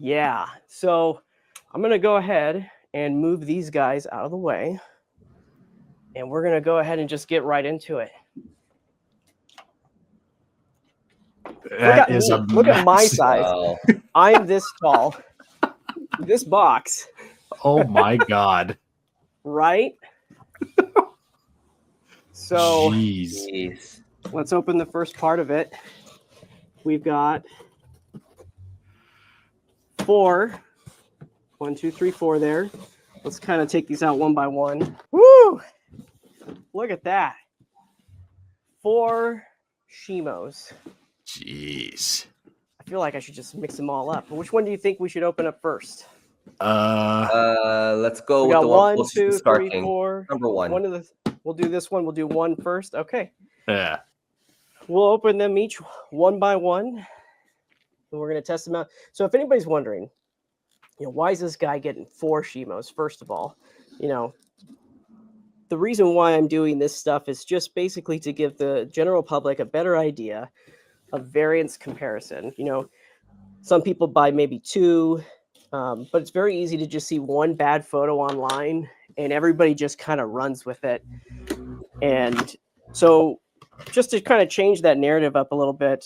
Yeah. So I'm going to go ahead and move these guys out of the way. And we're going to go ahead and just get right into it. That is a Look at my mess. size. Wow. I'm this tall. This box. Oh my God. Right? So Jeez. let's open the first part of it. We've got 4. 1, 2, 3, 4 there. Let's kind of take these out one by one. Woo! Look at that. 4 Shimos. Jeez. I feel like I should just mix them all up. But which one do you think we should open up first? Let's go We with got the one 1, closest to 2, 3, starting. 4. Number 1. We'll do this one. We'll do 1 first. Okay. Yeah. We'll open them each one by one. And we're going to test them out. So if anybody's wondering, why is this guy getting 4 Shimos? First of all, the reason why I'm doing this stuff is just basically to give the general public a better idea of variance comparison. Some people buy maybe 2, but it's very easy to just see one bad photo online and everybody just kind of runs with it. And so just to kind of change that narrative up a little bit,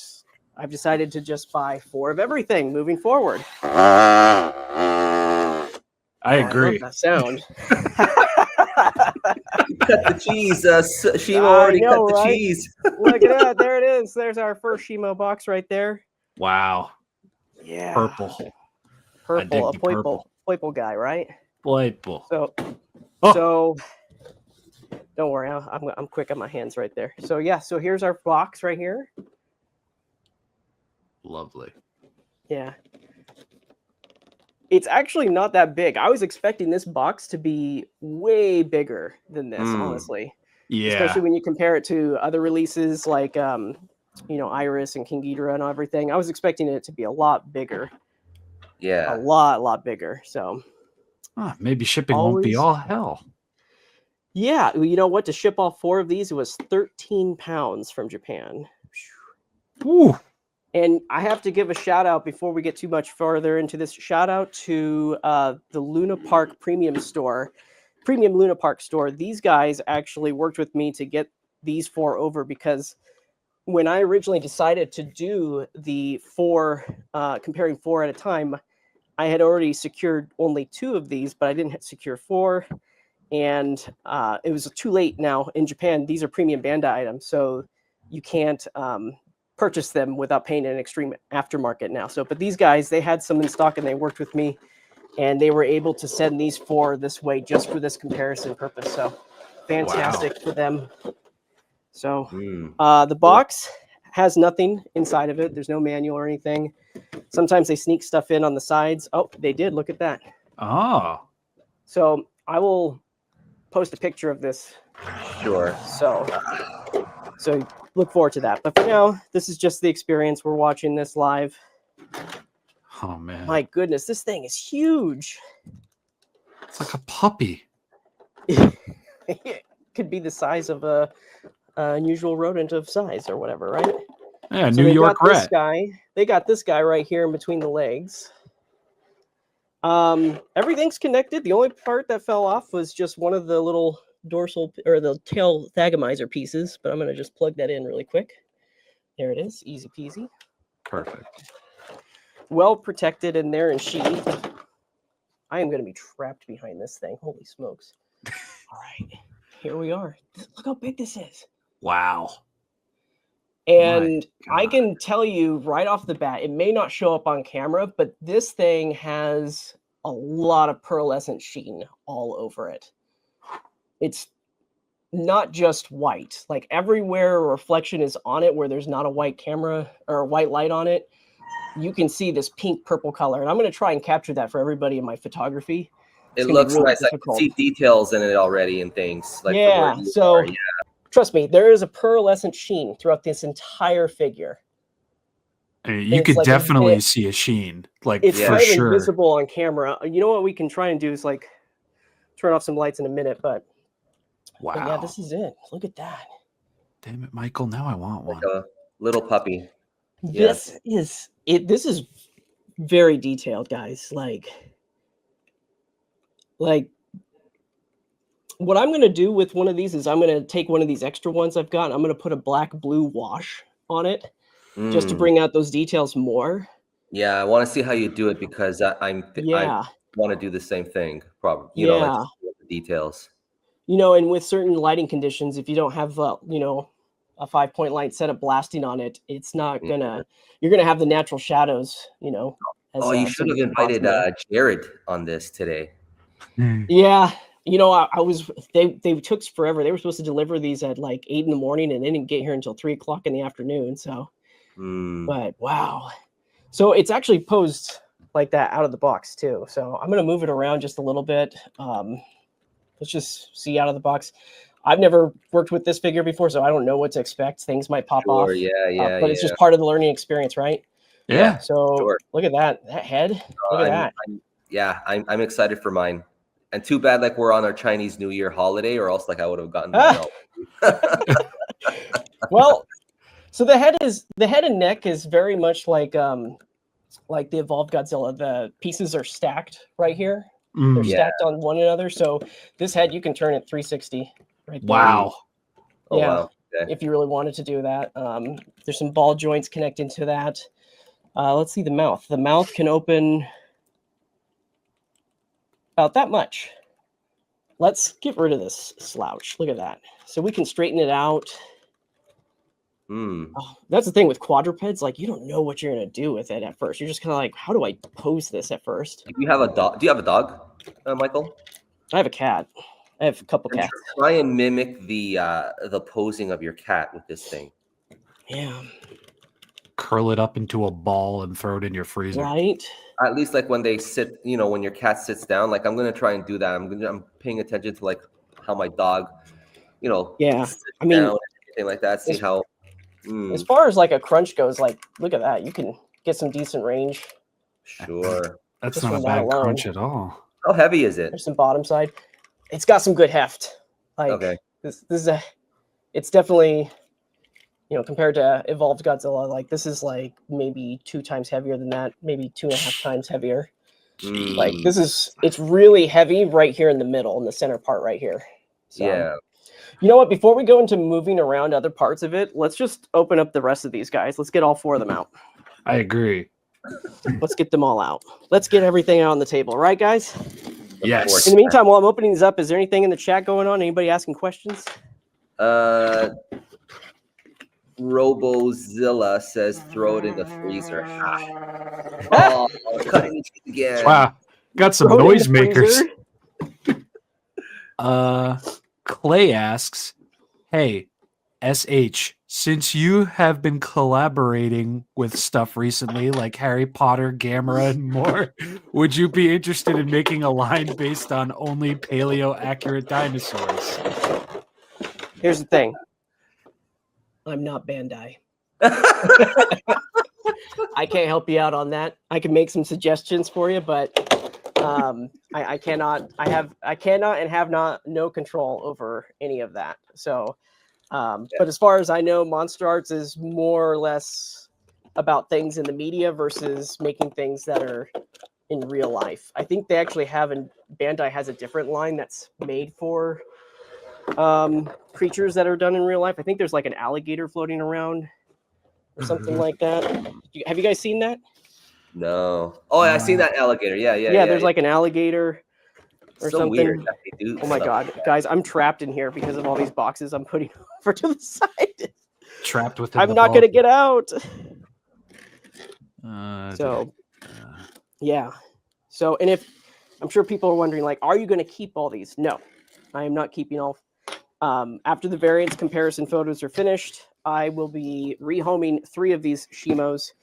I've decided to just buy 4 of everything moving forward. I agree. I love that sound. Cut the cheese. Shimo already cut the cheese. Look at that. There it is. There's our first Shimo box right there. Wow. Yeah. Purple. A purple. purple guy, right? Purple. So don't worry. I'm quick on my hands right there. So yeah. So here's our box right here. Lovely. Yeah. It's actually not that big. I was expecting this box to be way bigger than this, honestly. Yeah. Especially when you compare it to other releases like, Iris and King Ghidorah and everything. I was expecting it to be a lot bigger. Yeah. A lot bigger. So maybe shipping won't be all hell. Yeah. You know what? To ship all 4 of these, it was 13 pounds from Japan. Ooh. And I have to give a shout out before we get too much further into this. Shout out to the Luna Park Premium Luna Park store. These guys actually worked with me to get these 4 over, because when I originally decided to do the 4, comparing 4 at a time, I had already secured only 2 of these, but I didn't secure 4. And it was too late now in Japan. These are premium Bandai items, so you can't purchase them without paying an extreme aftermarket now. But these guys, they had some in stock and they worked with me, and they were able to send these 4 this way just for this comparison purpose. So fantastic for them. So the box has nothing inside of it. There's no manual or anything. Sometimes they sneak stuff in on the sides. Oh, they did. Look at that. Oh. So I will post a picture of this. Sure. So look forward to that. But for now, this is just the experience. We're watching this live. Oh, man. My goodness, this thing is huge. It's like a puppy. It could be the size of a unusual rodent of size or whatever, right? Yeah, so New York rat. They got this guy right here in between the legs. Everything's connected. The only part that fell off was just one of the little dorsal or the tail thagomizer pieces, but I'm going to just plug that in really quick. There it is. Easy peasy. Perfect. Well protected in there and sheathed. I am going to be trapped behind this thing. Holy smokes. All right. Here we are. Look how big this is. Wow. And I can tell you right off the bat, it may not show up on camera, but this thing has a lot of pearlescent sheen all over it. It's not just white. Like everywhere a reflection is on it where there's not a white camera or a white light on it, you can see this pink purple color. And I'm going to try and capture that for everybody in my photography. It looks really nice. Difficult. I can see details in it already and things. Like trust me, there is a pearlescent sheen throughout this entire figure. You could definitely see a sheen, like it's for sure. Invisible on camera. You know what we can try and do is like turn off some lights in a minute, but wow, yeah, this is it. Look at that. Damn it, Michael! Now I want one. Like a little puppy. This is very detailed, guys. Like what I'm going to do with one of these is I'm going to take one of these extra ones I've got. And I'm going to put a black blue wash on it just to bring out those details more. Yeah, I want to see how you do it because I want to do the same thing. Probably, you know, like the details. You know, and with certain lighting conditions, if you don't have you know, a 5-point light setup blasting on it, it's not gonna. You're gonna have the natural shadows. You know. As, you should have invited Jared on this today. Yeah, you know, I was. They took forever. They were supposed to deliver these at like 8 in the morning, and they didn't get here until 3 o'clock in the afternoon. So, but wow, so it's actually posed like that out of the box too. So I'm gonna move it around just a little bit. Let's just see out of the box. I've never worked with this figure before, so I don't know what to expect. Things might pop off. But it's just part of the learning experience, right? Yeah. So look at that head. Look at that. I'm excited for mine. And too bad, like we're on our Chinese New Year holiday, or else like I would have gotten mine. Well, so the head and neck is very much like the Evolved Godzilla. The pieces are stacked right here. They're stacked on one another. So this head, you can turn it 360 right there. Wow. Oh, wow. Okay. If you really wanted to do that. There's some ball joints connecting to that. Let's see the mouth. The mouth can open about that much. Let's get rid of this slouch. Look at that. So we can straighten it out. Oh, that's the thing with quadrupeds. Like, you don't know what you're going to do with it at first. You're just kind of like, how do I pose this at first? Do you have a dog? Do you have a dog, Michael? I have a cat. I have a couple cats. Try and mimic the posing of your cat with this thing. Yeah. Curl it up into a ball and throw it in your freezer. Right. At least like when they sit, you know, when your cat sits down, like I'm going to try and do that. I'm paying attention to like how my dog, you know, sits down and everything like that. See how. As far as like a crunch goes, like look at that. You can get some decent range. Sure. That's not a bad crunch at all. How heavy is it? There's some bottom side. It's got some good heft. Like this is it's definitely, you know, compared to Evolved Godzilla, like this is like maybe 2 times heavier than that, maybe 2.5 times heavier. Like it's really heavy right here in the middle, in the center part right here. So, yeah. You know what? Before we go into moving around other parts of it, let's just open up the rest of these guys. Let's get all 4 of them out. I agree. Let's get them all out. Let's get everything out on the table. Right, guys? Yes. In the meantime, while I'm opening these up, is there anything in the chat going on? Anybody asking questions? Robozilla says throw it in the freezer. Oh, cutting the cheese again. Wow. Got some noisemakers. Clay asks, hey, SH, since you have been collaborating with stuff recently like Harry Potter, Gamera, and more, would you be interested in making a line based on only paleo-accurate dinosaurs? Here's the thing. I'm not Bandai. I can't help you out on that. I can make some suggestions for you, but I cannot. I cannot and have no control over any of that. So, but as far as I know, MonsterArts is more or less about things in the media versus making things that are in real life. I think they actually have, and Bandai has a different line that's made for creatures that are done in real life. I think there's like an alligator floating around or something like that. Have you guys seen that? No. Oh, I seen that alligator. Yeah. There's like an alligator or so something. Weird that they do oh my god, like guys, I'm trapped in here because of all these boxes I'm putting over to the side. Trapped within. I'm not going to get out. Yeah. So, and if I'm sure people are wondering, like, are you going to keep all these? No, I am not keeping all. After the variants comparison photos are finished, I will be rehoming 3 of these Shimos.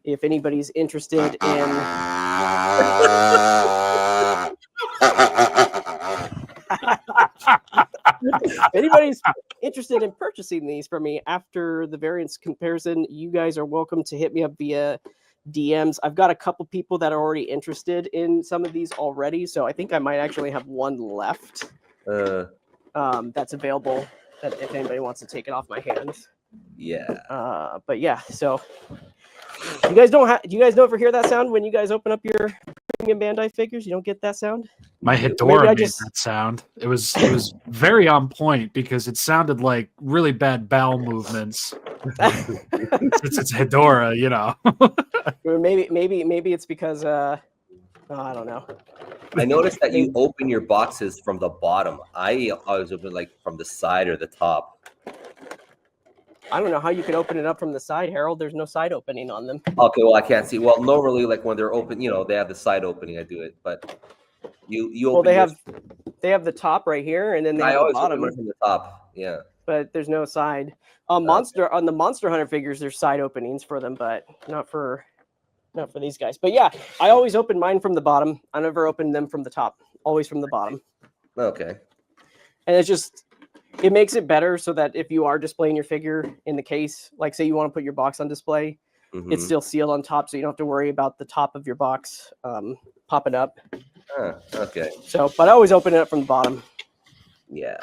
If anybody's interested in purchasing these from me after the variants comparison, you guys are welcome to hit me up via DMs. I've got a couple people that are already interested in some of these already, so I think I might actually have 1 left that's available. That if anybody wants to take it off my hands. Yeah. But yeah, so you guys don't have. Do you guys ever hear that sound when you guys open up your premium Bandai figures? You don't get that sound. My Nope. Hedora Maybe I made just- that sound. It was very on point because it sounded like really bad bowel movements. Since it's Hedora, you know. Or maybe it's because I don't know. I noticed that you open your boxes from the bottom. I always open like from the side or the top. I don't know how you can open it up from the side, Harold. There's no side opening on them. Okay, well I can't see. Well, normally like when they're open, they have the side opening. I do it, but you Well, open. they have the top right here, and then they I have the always bottom, open it from the top. Yeah. but there's no side. On the Monster Hunter figures, there's side openings for them, but not for these guys. But yeah, I always open mine from the bottom. I never open them from the top. Always from the bottom. Okay. And it makes it better so that if you are displaying your figure in the case, like say you want to put your box on display, it's still sealed on top, so you don't have to worry about the top of your box popping up. Okay. So, but I always open it up from the bottom. Yeah.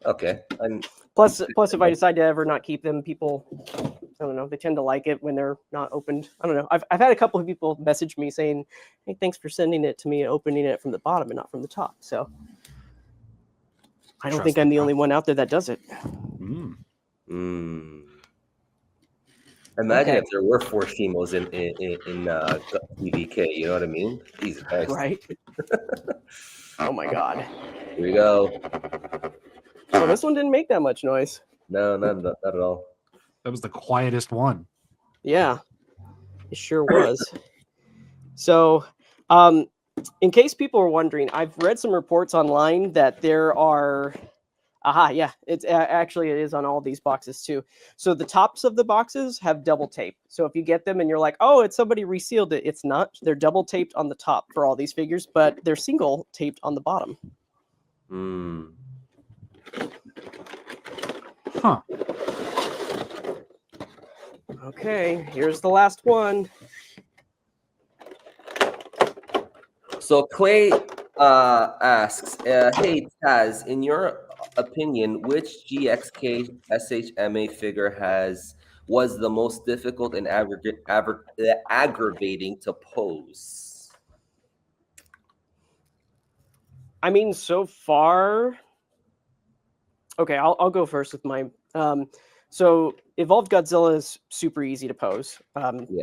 Okay. Plus, if I decide to ever not keep them, people, I don't know, they tend to like it when they're not opened. I don't know. I've had a couple of people message me saying, "Hey, thanks for sending it to me, opening it from the bottom and not from the top." So, I don't think I'm the only one out there that does it. Imagine if there were 4 Shimos in TVK. You know what I mean? Jesus Christ. Right. Oh my God. Here we go. Oh, this one didn't make that much noise. No, not at all. That was the quietest one. Yeah, it sure was. So, in case people are wondering, I've read some reports online that there are. It is on all these boxes too. So the tops of the boxes have double tape. So if you get them and you're like, oh, it's somebody resealed it, it's not. They're double taped on the top for all these figures, but they're single taped on the bottom. Huh. Okay, here's the last one. So Clay asks, hey Taz, in your opinion, which GXK SHMA figure was the most difficult and aggravating to pose? I mean, so far. Okay, I'll go first with mine. So Evolved Godzilla is super easy to pose.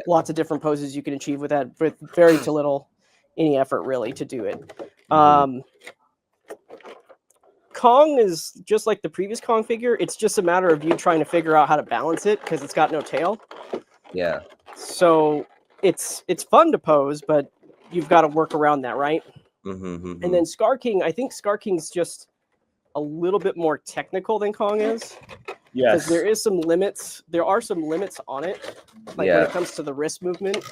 Lots of different poses you can achieve with that, with very to little any effort really to do it. Kong is just like the previous Kong figure. It's just a matter of you trying to figure out how to balance it because it's got no tail. Yeah. So it's fun to pose, but you've got to work around that, right? And then Scar King, I think Scar King's just a little bit more technical than Kong is. Because there are some limits on it. Like when it comes to the wrist movement,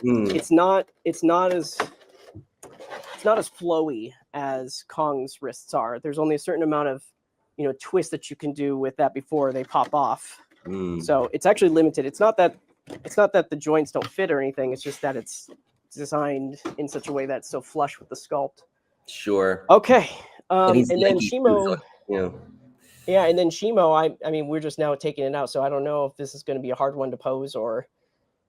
it's not as flowy as Kong's wrists are. There's only a certain amount of twist that you can do with that before they pop off. So it's actually limited. It's not that the joints don't fit or anything. It's just that it's designed in such a way that's so flush with the sculpt. Sure. Okay. And then Shimo. So, yeah, and then Shimo, I mean, we're just now taking it out, so I don't know if this is going to be a hard one to pose or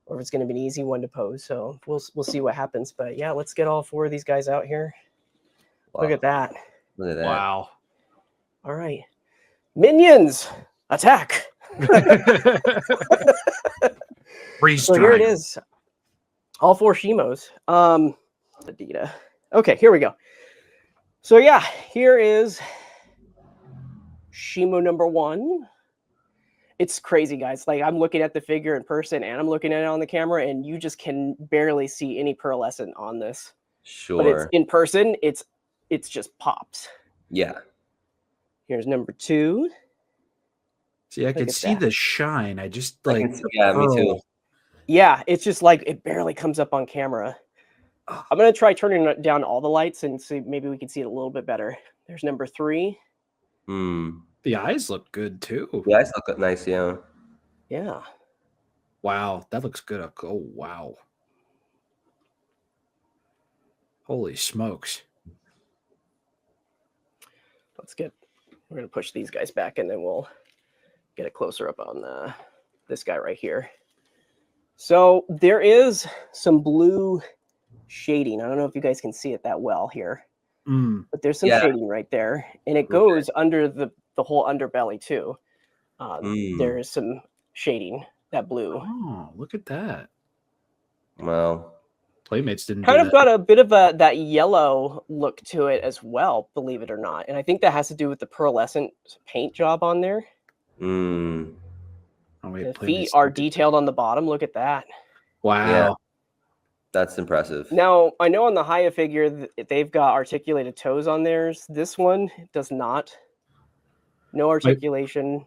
if it's going to be an easy one to pose. So we'll see what happens. But yeah, let's get all 4 of these guys out here. Wow. Look at that. Look at that. Wow. All right. Minions, attack. So here it is. All 4 Shimos. Adita. Okay, here we go. So yeah, here is Shimo number 1. It's crazy, guys. Like I'm looking at the figure in person and I'm looking at it on the camera, and you just can barely see any pearlescent on this. Sure. But it's in person, it's just pops. Yeah. Here's number 2. See, I could see the shine. I just like me too. Yeah, it's just like it barely comes up on camera. I'm gonna try turning down all the lights and see maybe we can see it a little bit better. There's number 3. The eyes look good too. The eyes look nice, yeah. Yeah. Wow, that looks good. Oh wow. Holy smokes. We're gonna push these guys back and then we'll get a closer up on this guy right here. So there is some blue shading. I don't know if you guys can see it that well here, but there's some shading right there, and it goes under the whole underbelly too. There is some shading, that blue. Oh, look at that. Wow. Playmates didn't kind do of that. got a bit of that yellow look to it as well, believe it or not. And I think that has to do with the pearlescent paint job on there. Mm. Oh, wait, The Playmates feet are didn't do detailed on the bottom. Look at that. Wow. Yeah. That's impressive. Now, I know on the Haya figure, they've got articulated toes on theirs. This one does not. No articulation.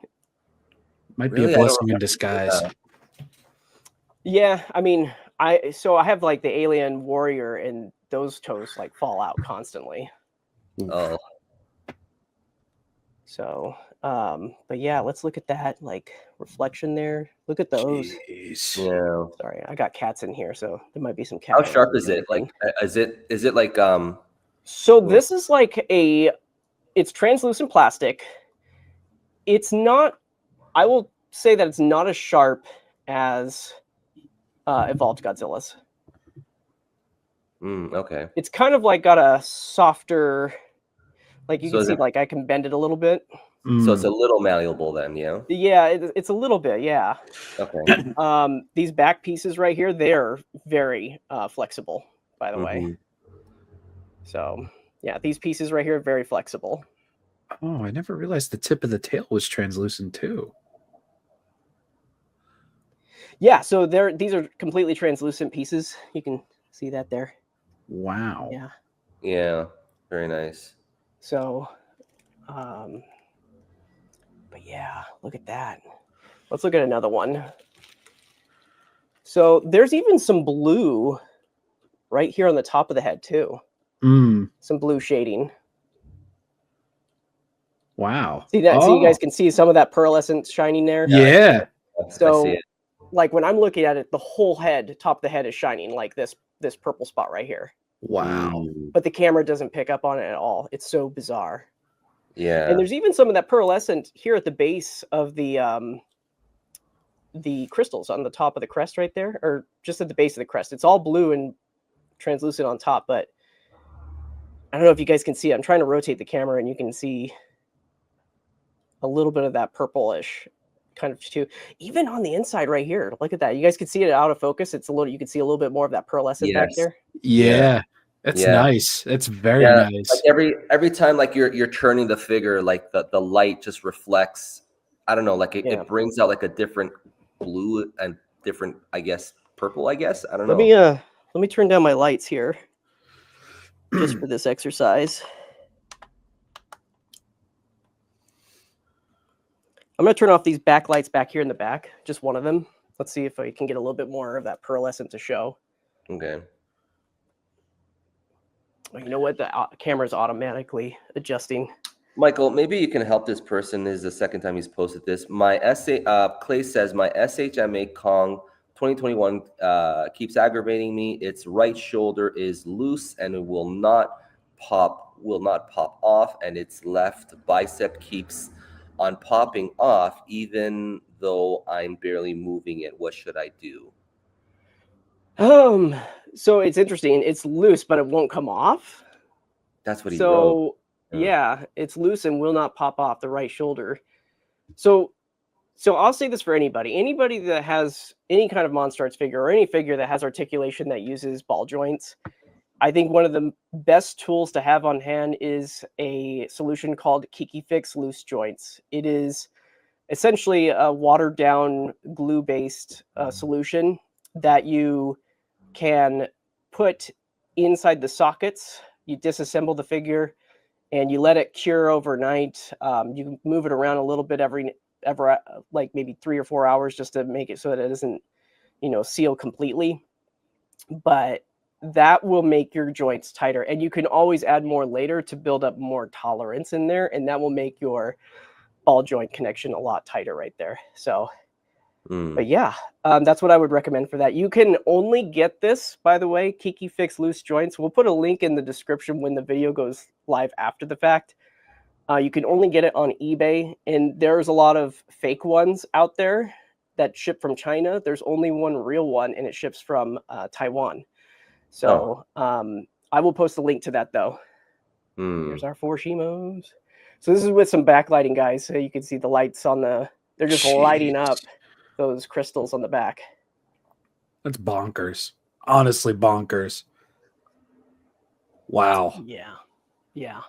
Might Really? be I a don't blessing in remember disguise. that. Yeah, I mean, I have like the alien warrior, and those toes like fall out constantly. Oh. So, but yeah, let's look at that like reflection there. Look at those. Jeez. Yeah. Sorry, I got cats in here, so there might be some cat. How noise sharp and is it? everything. Like, is it like So this is like it's translucent plastic. It's not. I will say that it's not as sharp as Evolved Godzilla's. Okay. It's kind of like got a softer, like you So can is see, it- like I can bend it a little bit. So it's a little malleable then, yeah? Yeah, it's a little bit, yeah. Okay. These back pieces right here, they are very flexible, by the way. So yeah, these pieces right here are very flexible. Oh, I never realized the tip of the tail was translucent too. Yeah, so these are completely translucent pieces. You can see that there. Wow. Yeah. Yeah. Very nice. So, but yeah, look at that. Let's look at another one. So there's even some blue right here on the top of the head too. Some blue shading. Wow. See that? So you guys can see some of that pearlescent shining there. Yeah. So, I see it. like when I'm looking at it, the whole head, top of the head is shining like this purple spot right here. Wow. But the camera doesn't pick up on it at all. It's so bizarre. Yeah. And there's even some of that pearlescent here at the base of the crystals on the top of the crest right there, or just at the base of the crest. It's all blue and translucent on top, but I don't know if you guys can see it. I'm trying to rotate the camera and you can see a little bit of that purplish kind of too. Even on the inside right here, look at that. You guys can see it out of focus. It's a little, you can see a little bit more of that pearlescent back there. Yeah. That's nice. That's very nice. Like every time like you're turning the figure, like the light just reflects. I don't know, like it brings out like a different blue and different, I guess, purple. I guess I don't know. Let me turn down my lights here, just for this exercise. I'm going to turn off these backlights back here in the back, just one of them. Let's see if I can get a little bit more of that pearlescent to show. Okay. You know what? The camera's automatically adjusting. Michael, maybe you can help this person. This is the second time he's posted this. Clay says, my SHMA Kong 2021 keeps aggravating me. Its right shoulder is loose and it will not pop off, and its left bicep keeps on popping off, even though I'm barely moving it. What should I do? So it's interesting. It's loose, but it won't come off. That's what he wrote. Yeah, it's loose and will not pop off the right shoulder. So I'll say this for anybody that has any kind of MonsterArts figure or any figure that has articulation that uses ball joints. I think one of the best tools to have on hand is a solution called Kiki Fix Loose Joints. It is essentially a watered down glue-based solution that you can put inside the sockets. You disassemble the figure and you let it cure overnight. You can move it around a little bit every like maybe 3 or 4 hours just to make it so that it doesn't, seal completely. But that will make your joints tighter, and you can always add more later to build up more tolerance in there, and that will make your ball joint connection a lot tighter right there. So, but yeah, that's what I would recommend for that. You can only get this, by the way, Kiki Fix Loose Joints. We'll put a link in the description when the video goes live after the fact. You can only get it on eBay, and there's a lot of fake ones out there that ship from China. There's only one real one, and it ships from Taiwan. So I will post a link to that, though. Here's our 4 Shimos. So this is with some backlighting, guys. So you can see the lights on they're just lighting up those crystals on the back. That's bonkers. Honestly, bonkers. Wow. Yeah. Yeah.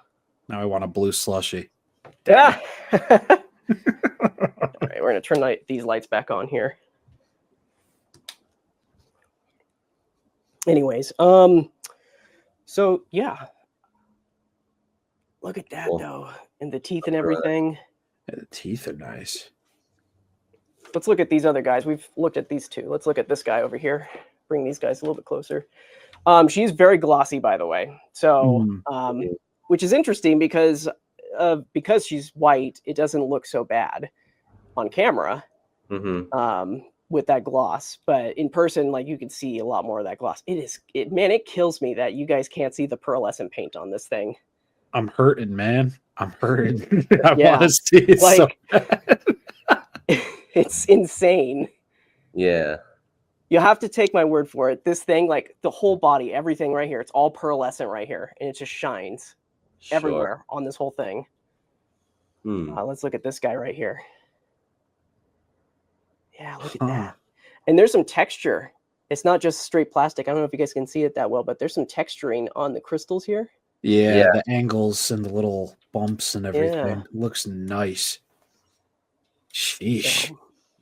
Now I want a blue slushy. Yeah. All right, we're going to turn these lights back on here. Anyways, so yeah. Look at that, though. And the teeth and everything. Yeah, the teeth are nice. Let's look at these other guys. We've looked at these two. Let's look at this guy over here. Bring these guys a little bit closer. She's very glossy, by the way. So, which is interesting because she's white, it doesn't look so bad on camera with that gloss. But in person, like, you can see a lot more of that gloss. Man, it kills me that you guys can't see the pearlescent paint on this thing. I'm hurting, man. I'm hurting. I want to see it like, so bad. It's insane. Yeah. You have to take my word for it. This thing, like the whole body, everything right here, it's all pearlescent right here. And it just shines everywhere on this whole thing. Let's look at this guy right here. Yeah, look at that. And there's some texture. It's not just straight plastic. I don't know if you guys can see it that well, but there's some texturing on the crystals here. Yeah, the angles and the little bumps and everything. Yeah. Looks nice. Sheesh.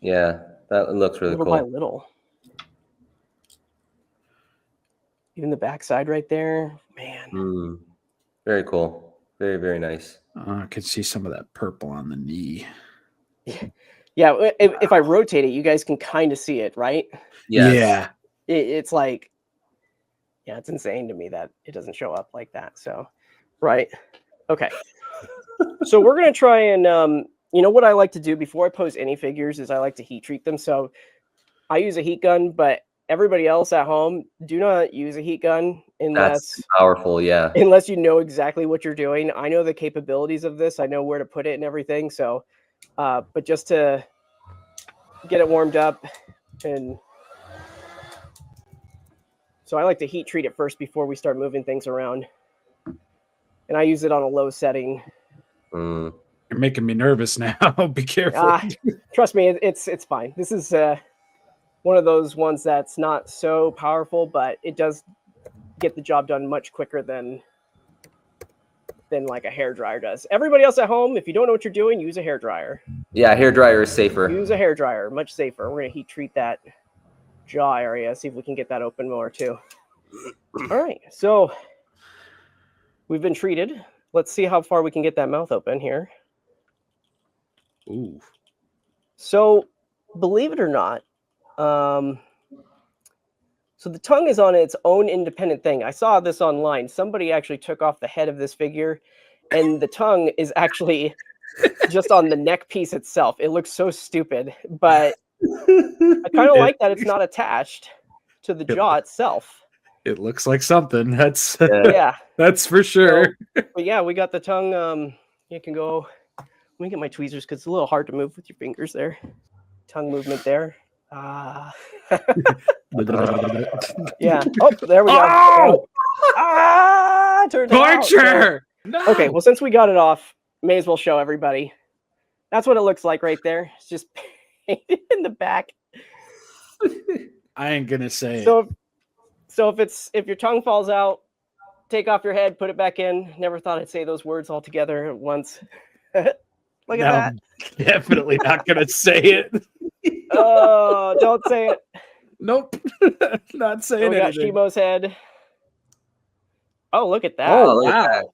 Yeah, that looks really little cool. by little. Even the backside right there, man. Very cool. Very, very nice. I can see some of that purple on the knee. Yeah, if I rotate it, you guys can kind of see it, right? Yes. Yeah. It's like, yeah, it's insane to me that it doesn't show up like that. So, right. Okay. So we're going to try and, you know what I like to do before I pose any figures is I like to heat treat them. So I use a heat gun, but everybody else at home, do not use a heat gun That's powerful, yeah. Unless you know exactly what you're doing. I know the capabilities of this. I know where to put it and everything. So, but just to get it warmed up, and so I like to heat treat it first before we start moving things around. And I use it on a low setting. You're making me nervous now. Be careful. Trust me, it's fine. This is one of those ones that's not so powerful, but it does get the job done much quicker than like a hairdryer does. Everybody else at home, if you don't know what you're doing, use a hairdryer. Yeah, hairdryer is safer. Use a hairdryer, much safer. We're gonna heat treat that jaw area, see if we can get that open more too. All right, so we've been treated. Let's see how far we can get that mouth open here. Ooh. So, believe it or not, so the tongue is on its own independent thing. I saw this online. Somebody actually took off the head of this figure, and the tongue is actually just on the neck piece itself. It looks so stupid, but I kind of like that it's not attached to the jaw itself. It looks like something. That's yeah, that's for sure. So, but yeah, we got the tongue. You can go. Let me get my tweezers because it's a little hard to move with your fingers there. Tongue movement there. Yeah. Oh, there we go. Turned torture. No. Okay, well, since we got it off, may as well show everybody. That's what it looks like right there. It's just painted in the back. I ain't gonna say it. So if your tongue falls out, take off your head, put it back in. Never thought I'd say those words all together at once. Look at that. I'm definitely not gonna say it. Oh, don't say it. Nope. Not saying we got anything. Shimo's head. Oh, look at that. Oh, wow.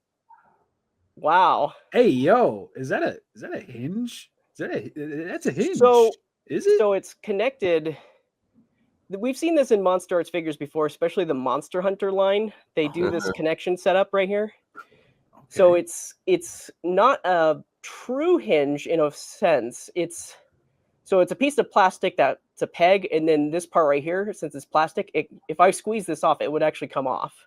Wow. Hey, yo, is that a hinge? That's a hinge. So is it? So it's connected. We've seen this in MonsterArts figures before, especially the Monster Hunter line. They do this connection setup right here. Okay. So it's not a true hinge in a sense. It's a piece of plastic that's a peg, and then this part right here, since it's plastic, if I squeeze this off, it would actually come off.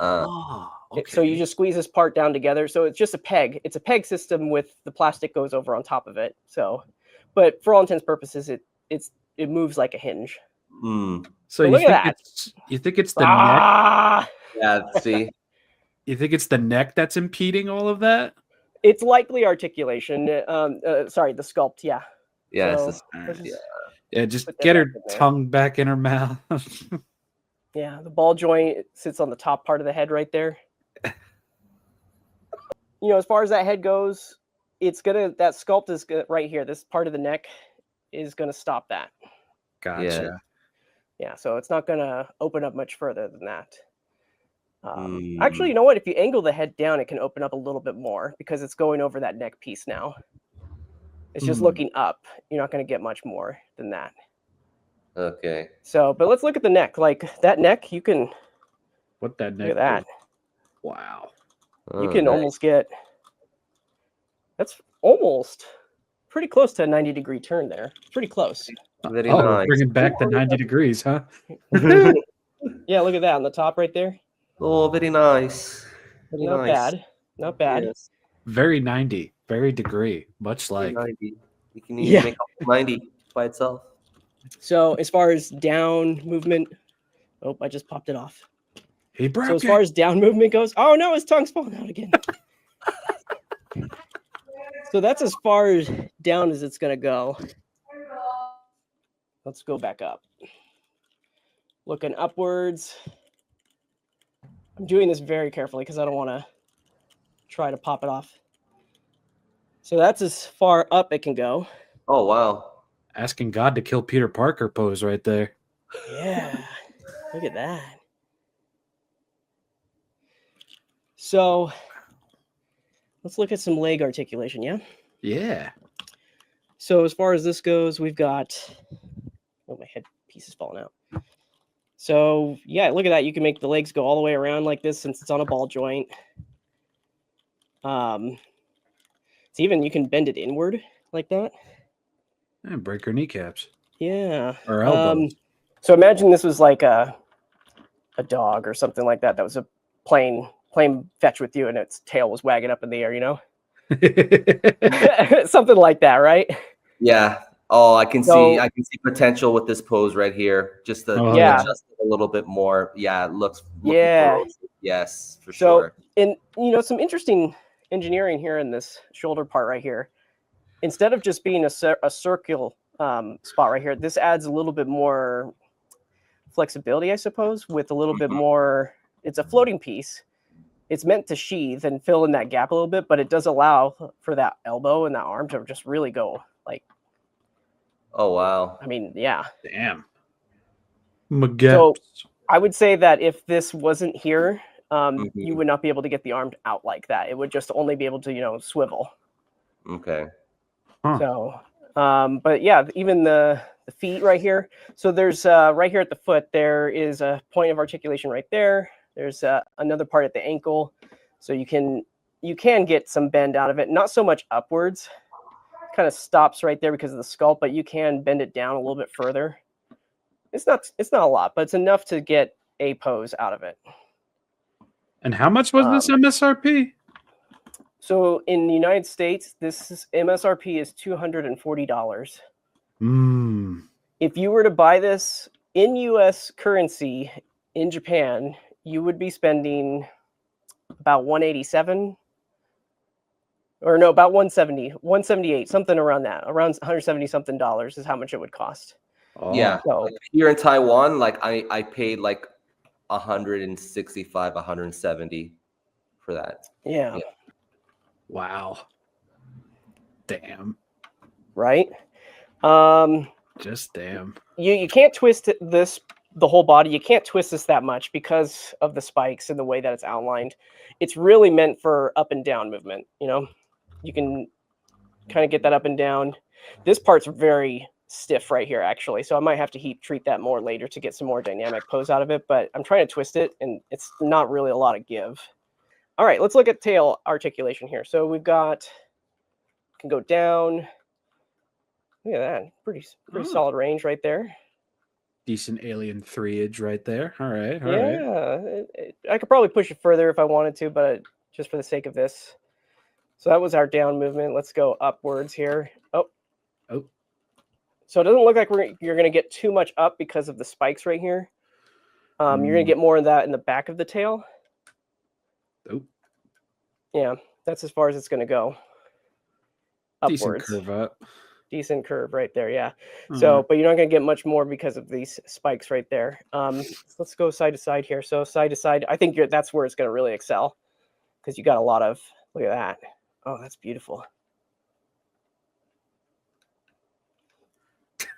Oh, So you okay. just squeeze this part down together. So it's just a peg. It's a peg system with the plastic goes over on top of it. So, but for all intents and purposes, it moves like a hinge. So But you look at think that. you think it's the neck? Ah! Yeah, see? You think it's the neck that's impeding all of that? It's likely articulation. Sorry, the sculpt. Yeah. Yeah, So it's just, let's yeah. just Yeah, just put that get back her in there. tongue back in her mouth. Yeah, the ball joint sits on the top part of the head right there. As far as that head goes, that sculpt is right here. This part of the neck is gonna stop that. Gotcha. Yeah, so it's not gonna open up much further than that. Actually, you know what? If you angle the head down, it can open up a little bit more because it's going over that neck piece now. It's just looking up. You're not going to get much more than that. Okay. So, but let's look at the neck. Like that neck, you can What that neck look at that. is- Wow. You Oh, can nice. almost get. That's almost pretty close to a 90-degree turn there. Pretty close. Very Oh, nice. bringing back the 90 degrees, huh? Yeah, look at that on the top right there. Oh, very nice. Very Not nice. bad. Not bad. Yes, Very 90, very degree, much very like. 90. You can Yeah. make up 90 by itself. So as far as down movement, oh, I just popped it off. He broke So as far as down movement goes, oh no, his tongue's falling out again. So that's as far as down as it's gonna go. Let's go back up. Looking upwards. I'm doing this very carefully because I don't want to try to pop it off. So that's as far up it can go. Oh, wow. Asking God to kill Peter Parker pose right there. Yeah, look at that. So let's look at some leg articulation, yeah? Yeah. So as far as this goes, we've got, oh, my head piece is falling out. So yeah, look at that. You can make the legs go all the way around like this since it's on a ball joint. It's even, you can bend it inward like that. And break her kneecaps. Yeah. Or elbows. So imagine this was like a dog or something like that. That was a playing fetch with you and its tail was wagging up in the air, something like that, right? Yeah. Oh, I can So- see potential with this pose right here. Just to Oh, yeah. adjust it a little bit more. Yeah, it looks Yeah. ferocious. Yes, for So, sure. and some interesting engineering here in this shoulder part right here. Instead of just being a circle spot right here, this adds a little bit more flexibility, I suppose, with a little bit more. It's a floating piece. It's meant to sheathe and fill in that gap a little bit, but it does allow for that elbow and that arm to just really go like. Oh, wow. I mean, yeah. Damn. So I would say that if this wasn't here, Mhm. you would not be able to get the arm out like that. It would just only be able to, swivel. Okay. Huh. So, but yeah, even the feet right here. So there's right here at the foot, there is a point of articulation right there. There's another part at the ankle. So you can get some bend out of it. Not so much upwards. Kind of stops right there because of the sculpt, but you can bend it down a little bit further. It's not a lot, but it's enough to get a pose out of it. And how much was this MSRP? So in the United States, this MSRP is $240. If you were to buy this in US currency in Japan, you would be spending about $187 or no, about $170, $178, something around that. Around $170 something is how much it would cost. Oh. Yeah. So Like here in Taiwan, like I paid like 165, 170 for that. yeah. Wow. Damn. Right. Just damn. You can't twist the whole body. You can't twist this that much because of the spikes and the way that it's outlined. It's really meant for up and down movement. You can kind of get that up and down. This part's very stiff right here, actually. So I might have to treat that more later to get some more dynamic pose out of it. But I'm trying to twist it, and it's not really a lot of give. All right, let's look at tail articulation here. So we've got, can go down. Look at that, pretty solid range right there. Decent alien 3-age right there. All right. All right. Yeah, I could probably push it further if I wanted to, but just for the sake of this. So that was our down movement. Let's go upwards here. Oh, Oh, so it doesn't look like you're going to get too much up because of the spikes right here. You're going to get more of that in the back of the tail. oh. Yeah, that's as far as it's going to go. Decent Upwards. curve up. Decent curve right there, yeah. All So, right. but you're not going to get much more because of these spikes right there. Let's go side to side here. So side to side, I think that's where it's going to really excel because you got a lot of, look at that. Oh, that's beautiful.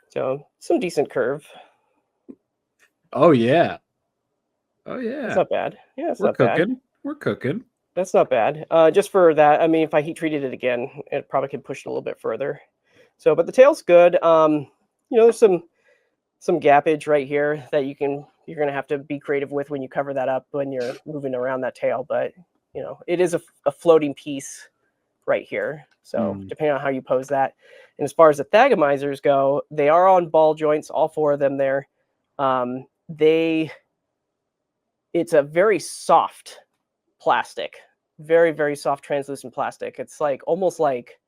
So some decent curve. Oh yeah. Oh That's yeah. not bad. Yeah, it's We're not bad. cooking. We're cooking. That's not bad. Just for that, I mean, if I heat treated it again, it probably could push it a little bit further. So, but the tail's good. There's some gappage right here that you're gonna have to be creative with when you cover that up when you're moving around that tail. But it is a floating piece right here. So depending on how you pose that, and as far as the thagomizers go, they are on ball joints, all four of them there. It's a very soft plastic, very, very soft translucent plastic. It's like almost like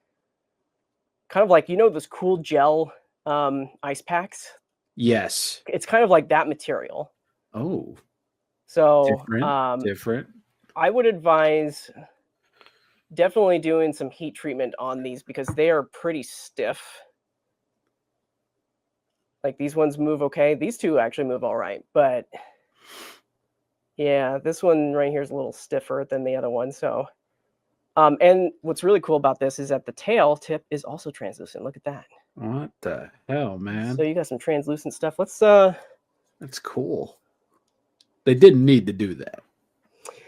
kind of like those cool gel ice packs. Yes. It's kind of like that material. Oh. So Different. I would advise definitely doing some heat treatment on these because they are pretty stiff. Like these ones move okay. These two actually move all right, but yeah, this one right here is a little stiffer than the other one. So, and what's really cool about this is that the tail tip is also translucent. Look at that. What the hell, man? So you got some translucent stuff. Let's That's cool. They didn't need to do that,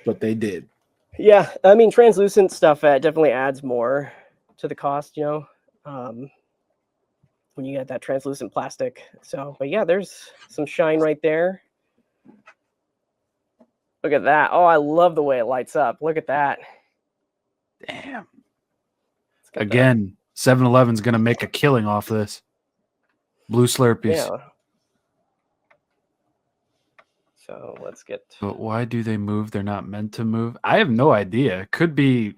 but they did. Yeah, I mean translucent stuff definitely adds more to the cost, when you get that translucent plastic. So, but yeah, there's some shine right there. Look at that. Oh, I love the way it lights up. Look at that. Damn. Again, 7-Eleven's going to make a killing off this. Blue Slurpees. Yeah. So let's get. But why do they move? They're not meant to move. I have no idea. Could be,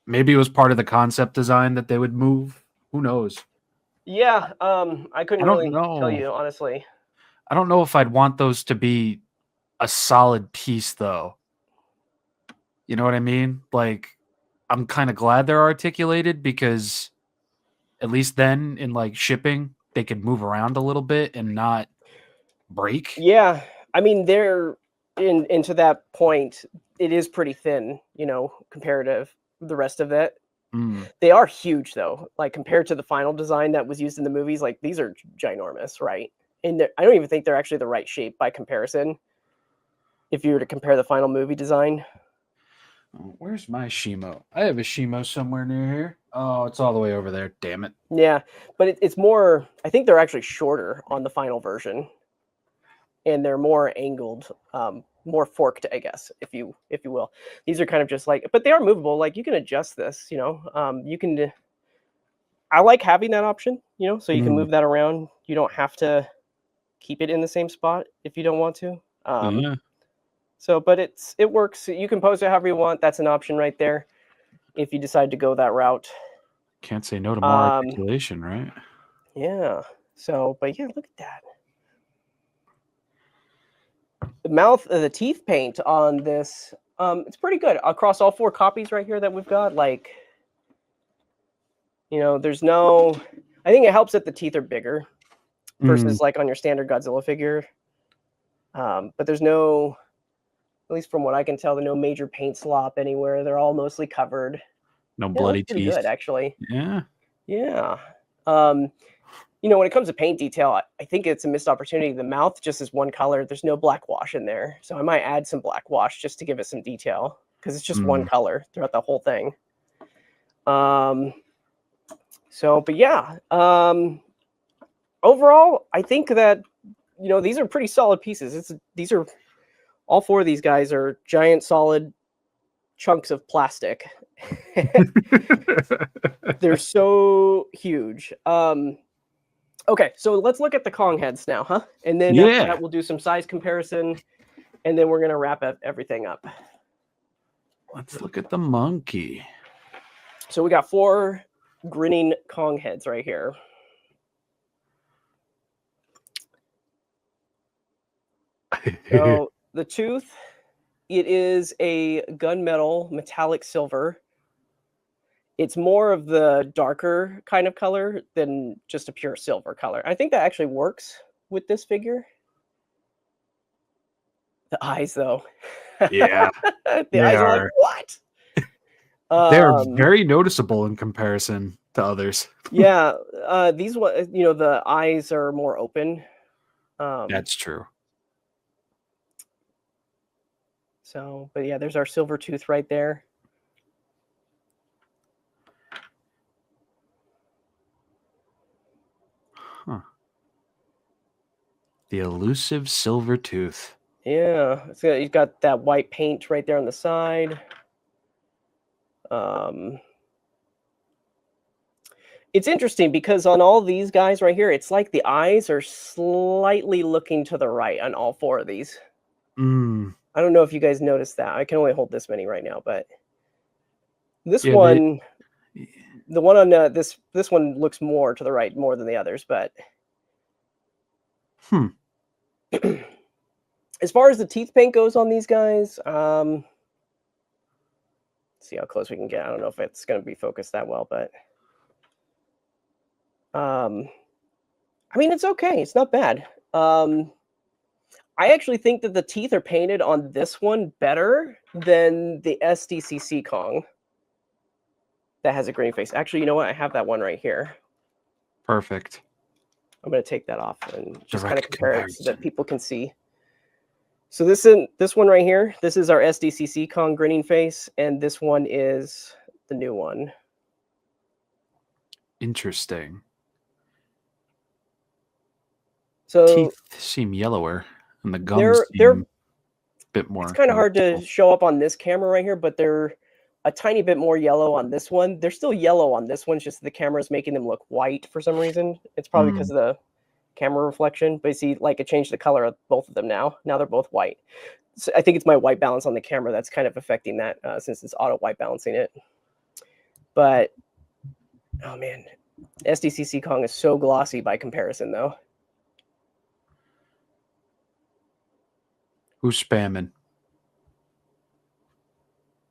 maybe it was part of the concept design that they would move. Who knows? Yeah, I couldn't really tell you, honestly. I don't know if I'd want those to be a solid piece, though. You know what I mean? Like, I'm kind of glad they're articulated because at least then in like shipping, they could move around a little bit and not break. Yeah, I mean they're into that point. It is pretty thin, comparative the rest of it. They are huge though, like compared to the final design that was used in the movies. Like these are ginormous, right? And I don't even think they're actually the right shape by comparison. If you were to compare the final movie design. Where's my Shimo? I have a Shimo somewhere near here. Oh, it's all the way over there. Damn it. Yeah, but it's more. I think they're actually shorter on the final version, and they're more angled, more forked, I guess, if you will. These are kind of just like, but they are movable. Like you can adjust this. You can. I like having that option. So you can move that around. You don't have to keep it in the same spot if you don't want to. Yeah. So, but it works. You can pose it however you want. That's an option right there if you decide to go that route. Can't say no to more articulation, right? Yeah. So, but yeah, look at that. The mouth, the teeth paint on this, it's pretty good across all four copies right here that we've got. Like, there's no. I think it helps that the teeth are bigger versus like on your standard Godzilla figure. But there's no. At least from what I can tell, there's no major paint slop anywhere. They're all mostly covered. No bloody teeth. Good, actually. Yeah. Yeah. When it comes to paint detail, I think it's a missed opportunity. The mouth just is one color. There's no black wash in there. So I might add some black wash just to give it some detail because it's just one color throughout the whole thing. But yeah. Overall, I think that, these are pretty solid pieces. These are... All four of these guys are giant, solid chunks of plastic. They're so huge. Okay, so let's look at the Kong heads now, huh? And then after Yeah. that, we'll do some size comparison, and then we're gonna wrap everything up. Let's look at the monkey. So we got 4 grinning Kong heads right here. So the tooth, it is a gunmetal metallic silver. It's more of the darker kind of color than just a pure silver color. I think that actually works with this figure. The eyes, though. Yeah, The they eyes are like, are. what? They're very noticeable in comparison to others. Yeah, these one, the eyes are more open. That's true. So, but yeah, there's our silver tooth right there. Huh. The elusive silver tooth. Yeah, he's got that white paint right there on the side. It's interesting because on all these guys right here, it's like the eyes are slightly looking to the right on all 4 of these. Mm. I don't know if you guys noticed that. I can only hold this many right now, but this Yeah, one, the one on this one looks more to the right more than the others. But as far as the teeth paint goes on these guys, see how close we can get. I don't know if it's going to be focused that well, but I mean, it's okay. It's not bad. I actually think that the teeth are painted on this one better than the SDCC Kong that has a green face. Actually, you know what? I have that one right here. Perfect. I'm going to take that off and just kind of Direct compare it so that comparison. people can see. So this one right here, this is our SDCC Kong grinning face, and this one is the new one. Interesting. So teeth seem yellower, and the gums they're seem a bit more. It's kind of hard to noticeable. show up on this camera right here, but they're a tiny bit more yellow on this one. They're still yellow on this one, it's just the camera's making them look white for some reason. It's probably because of the camera reflection, but you see, like, it changed the color of both of them now. Now they're both white. So I think it's my white balance on the camera that's kind of affecting that since it's auto white balancing it. But, oh man, SDCC Kong is so glossy by comparison, though. Who's spamming?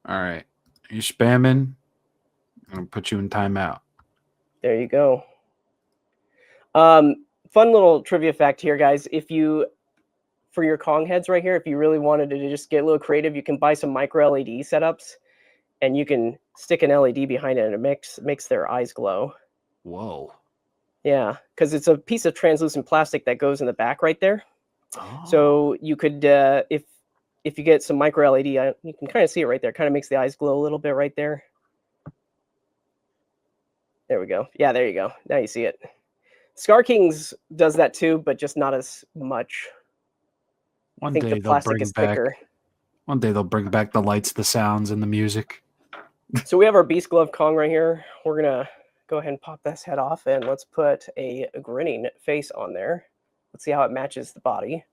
All right. You spamming? I'm going to put you in timeout. There you go. Fun little trivia fact here, guys. For your Kong heads right here, if you really wanted to just get a little creative, you can buy some micro LED setups, and you can stick an LED behind it, and it makes their eyes glow. Whoa. Yeah, because it's a piece of translucent plastic that goes in the back right there. Oh. So you could, if you get some micro LED, you can kind of see it right there. Kind of makes the eyes glow a little bit right there. There we go. Yeah, there you go. Now you see it. Scar Kings does that too, but just not as much. One I think day the they'll plastic bring is back. thicker. One day they'll bring back the lights, the sounds, and the music. So we have our Beast Glove Kong right here. We're gonna go ahead and pop this head off, and let's put a grinning face on there. Let's see how it matches the body.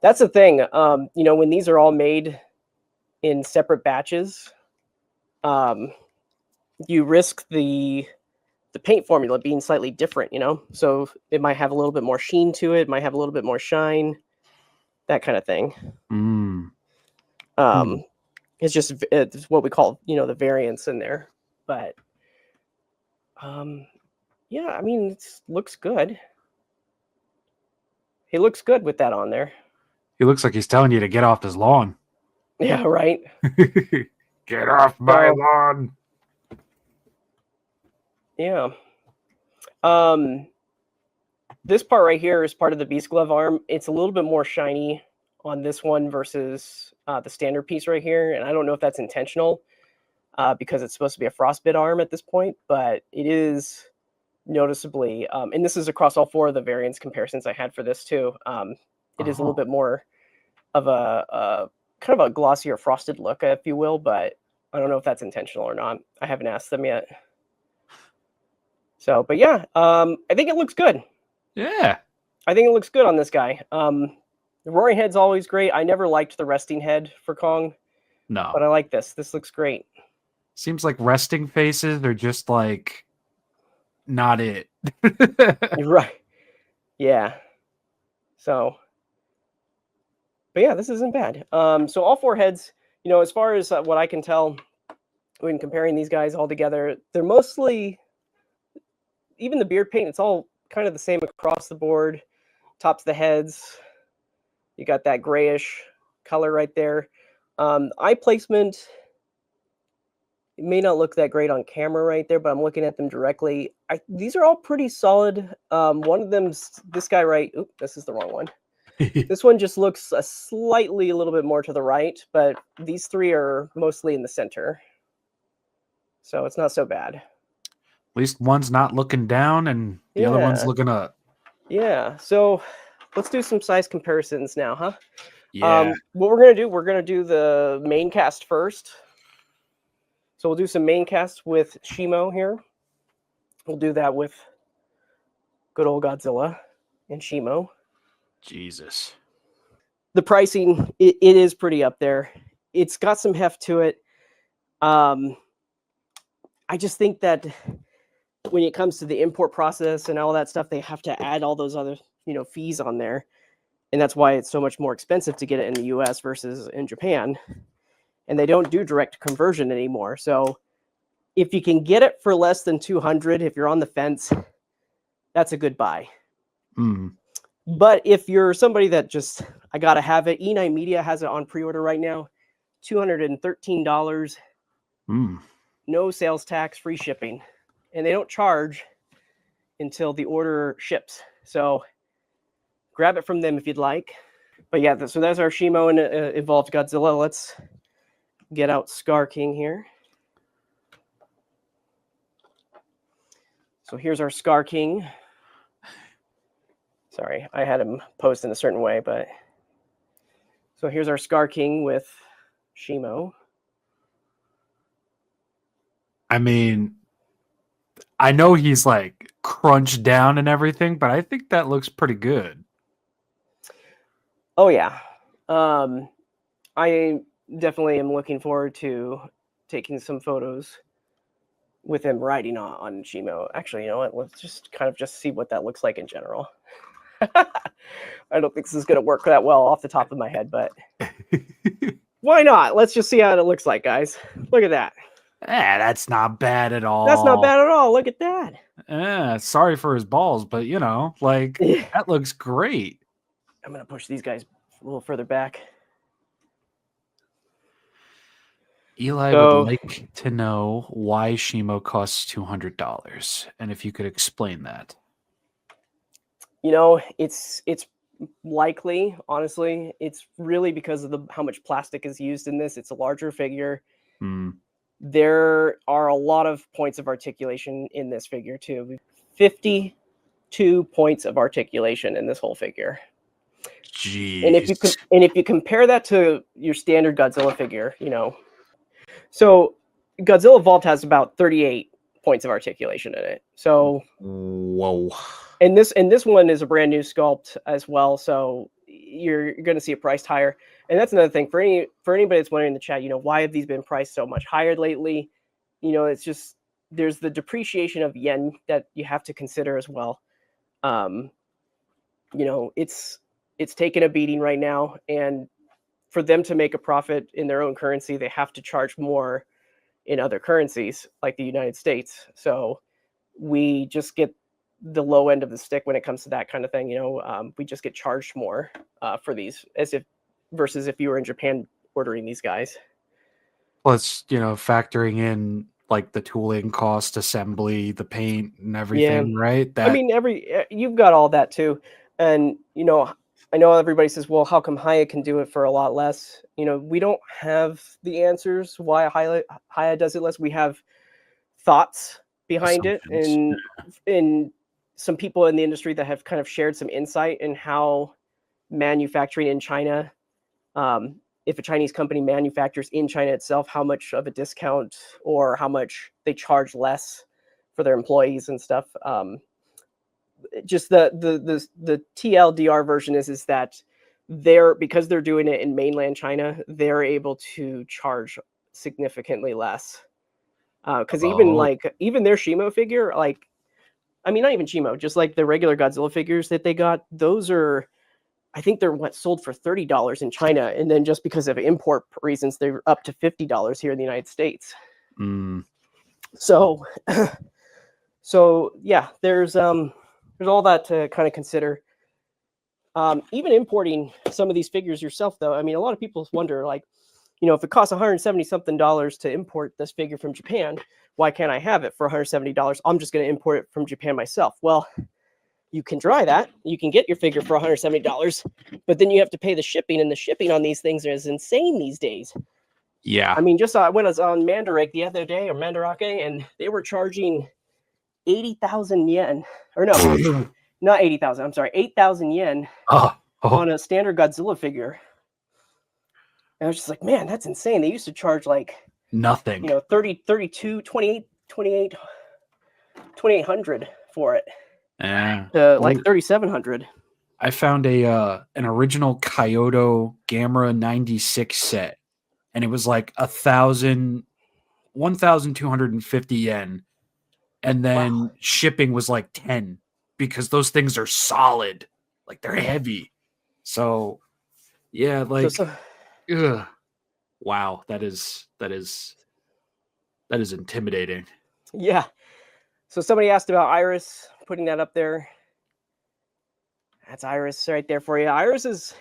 That's the thing. When these are all made in separate batches, you risk the paint formula being slightly different, so it might have a little bit more sheen to it, might have a little bit more shine, that kind of thing. It's what we call the variance in there. But yeah, I mean, it looks good. He looks good with that on there. He looks like he's telling you to get off his lawn. Yeah, right. Get off my lawn. Yeah. This part right here is part of the Beast Glove arm. It's a little bit more shiny on this one versus the standard piece right here. And I don't know if that's intentional because it's supposed to be a frostbit arm at this point, but it is noticeably, and this is across all 4 of the variants comparisons I had for this too. It is a little bit more of a kind of a glossier frosted look, if you will, but I don't know if that's intentional or not. I haven't asked them yet. So, but yeah, I think it looks good. Yeah. I think it looks good on this guy. The roaring head's always great. I never liked the resting head for Kong, No. but I like this. This looks great. Seems like resting faces are just like not it. You're right. Yeah. So, but yeah, this isn't bad. So all four heads, as far as what I can tell when comparing these guys all together, they're mostly, even the beard paint, it's all kind of the same across the board. Tops of the heads, you got that grayish color right there. Eye placement, it may not look that great on camera right there, but I'm looking at them directly. These are all pretty solid. One of them's this guy right. Oop, this is the wrong one. This one just looks a little bit more to the right, but these three are mostly in the center. So it's not so bad. At least one's not looking down and the other one's Yeah. looking up. Yeah. So let's do some size comparisons now, huh? Yeah. What we're gonna do the main cast first. So we'll do some main casts with Shimo here. We'll do that with good old Godzilla and Shimo. Jesus. The pricing, it is pretty up there. It's got some heft to it. I just think that when it comes to the import process and all that stuff, they have to add all those other, fees on there. And that's why it's so much more expensive to get it in the US versus in Japan. And they don't do direct conversion anymore. So if you can get it for less than 200, if you're on the fence, that's a good buy. Mm. But if you're somebody that just, I got to have it, E9 Media has it on pre-order right now, $213, no sales tax, free shipping. And they don't charge until the order ships. So grab it from them if you'd like. But yeah, so that's our Shimo and Evolved Godzilla. Let's get out Scar King here. So here's our Scar King. Sorry, I had him posed in a certain way, but so here's our Scar King with Shimo. I mean, I know he's like crunched down and everything, but I think that looks pretty good. Oh yeah. I definitely am looking forward to taking some photos with him riding on Shimo. Actually, you know what? Let's just kind of just see what that looks like in general. I don't think this is going to work that well off the top of my head, but why not? Let's just see how it looks like, guys. Look at that. That's not bad at all. That's not bad at all. Look at that. Sorry for his balls, but that looks great. I'm going to push these guys a little further back. Eli would like to know why Shimo costs $200, and if you could explain that. It's likely, honestly, it's really because of how much plastic is used in this. It's a larger figure. There are a lot of points of articulation in this figure too. 52 points of articulation in this whole figure. Jeez. And if you compare that to your standard Godzilla figure, so Godzilla Evolved has about 38 points of articulation in it. So whoa. And this one is a brand new sculpt as well, so you're going to see it priced higher. And that's another thing for anybody that's wondering in the chat. Why have these been priced so much higher lately? It's just there's the depreciation of yen that you have to consider as well. It's taken a beating right now, and for them to make a profit in their own currency, they have to charge more in other currencies like the United States. So we just get the low end of the stick when it comes to that kind of thing. We just get charged more for these versus if you were in Japan ordering these guys. Plus, factoring in like the tooling cost, assembly, the paint and everything, right? I mean, you've got all that too. And, I know everybody says, well, how come Haya can do it for a lot less? We don't have the answers why Haya does it less. We have thoughts behind it, and some people in the industry that have kind of shared some insight in how manufacturing in China, if a Chinese company manufactures in China itself, how much of a discount or how much they charge less for their employees and stuff. just the TLDR version is that because they're doing it in mainland China, they're able to charge significantly less. Because even their Shimo figure, like, I mean, not even Shimo, just like the regular Godzilla figures that they got, those are, I think they're sold for $30 in China, and then just because of import reasons, they're up to $50 here in the United States. So, so yeah, there's all that to kind of consider. Even importing some of these figures yourself, though, I mean, a lot of people wonder, like, you know, if it costs $170 something to import this figure from Japan, why can't I have it for $170? I'm just going to import it from Japan myself. Well, you can try that. You can get your figure for $170, but then you have to pay the shipping, and the shipping on these things is insane these days. Yeah. I mean, just when I was on Mandarake the other day, or Mandarake, and they were charging 80,000 yen, or no, not 80,000. I'm sorry, 8,000 yen on a standard Godzilla figure. And I was just like, man, that's insane. They used to charge like nothing. You know, 30, 32, 28, 2,800 for it. Yeah. Like 3,700. I found an original Kyoto Gamera 96 set, and it was like 1,250 yen, and then shipping was like 10, because those things are solid, like they're heavy. So yeah, like wow, that is intimidating. Yeah. So somebody asked about Iris, putting that up there. That's Iris right there for you. Iris is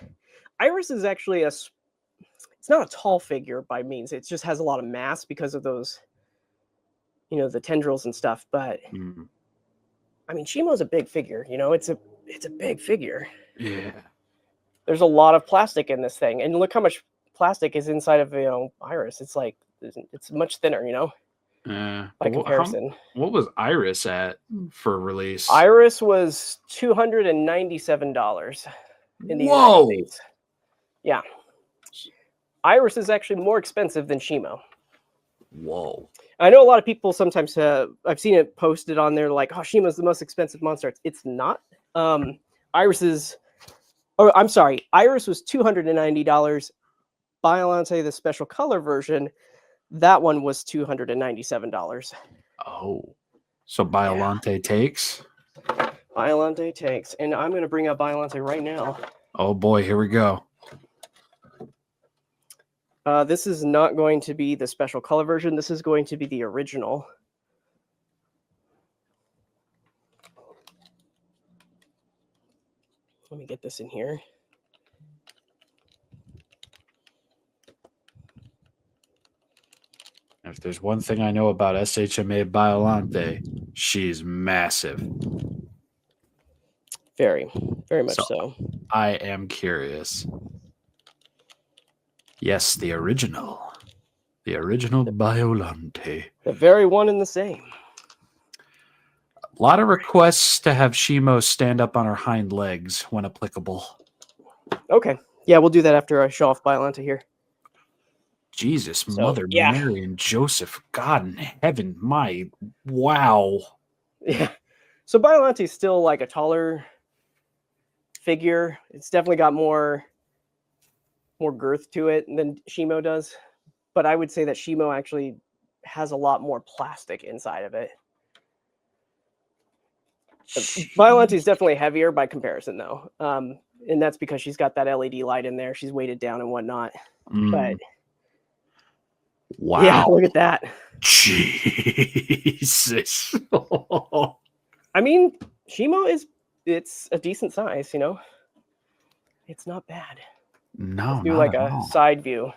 actually it's not a tall figure by means. It just has a lot of mass because of those, you know, the tendrils and stuff. But I mean, Shimo's a big figure. You know, it's a big figure. Yeah. There's a lot of plastic in this thing, and look how much plastic is inside of, you know, Iris. It's like it's much thinner, you know. By comparison. What was Iris at for release? Iris was $297 in the Whoa. United States. Yeah. Iris is actually more expensive than Shimo. Whoa. I know a lot of people sometimes, I've seen it posted on there like, oh, Shimo's the most expensive monster arts. It's not. Iris was $290. Biollante, the special color version, that one was $297. Oh, so Biollante takes? Biollante takes. And I'm going to bring up Biollante right now. Oh boy, here we go. This is not going to be the special color version. This is going to be the original. Let me get this in here. If there's one thing I know about S.H.MA Biollante, she's massive. Very, very much so. I am curious. Yes, the original Biollante. The very one and the same. A lot of requests to have Shimo stand up on her hind legs when applicable. Okay. Yeah, we'll do that after I show off Biollante here. Jesus, Mother Mary and Joseph, God in heaven, wow. Yeah. So Biollante is still like a taller figure. It's definitely got more girth to it than Shimo does. But I would say that Shimo actually has a lot more plastic inside of it. Biollante is definitely heavier by comparison, though. And that's because she's got that LED light in there. She's weighted down and whatnot. But wow. Yeah, look at that. Jesus. I mean, Shimo it's a decent size, you know. It's not bad. No, Let's do like a side view.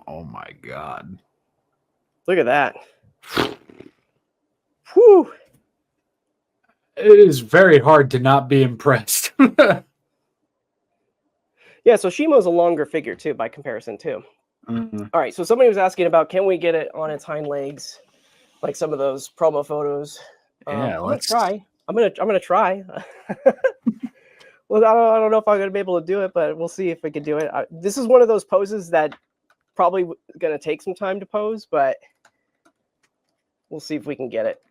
Oh my God. Look at that. Whew. It is very hard to not be impressed. Yeah, so Shimo's a longer figure too, by comparison too. All right, so somebody was asking about, can we get it on its hind legs, like some of those promo photos? Yeah, let's try. I'm gonna try. Well, I don't know if I'm gonna be able to do it, but we'll see if we can do it. This is one of those poses that probably gonna take some time to pose, but we'll see if we can get it.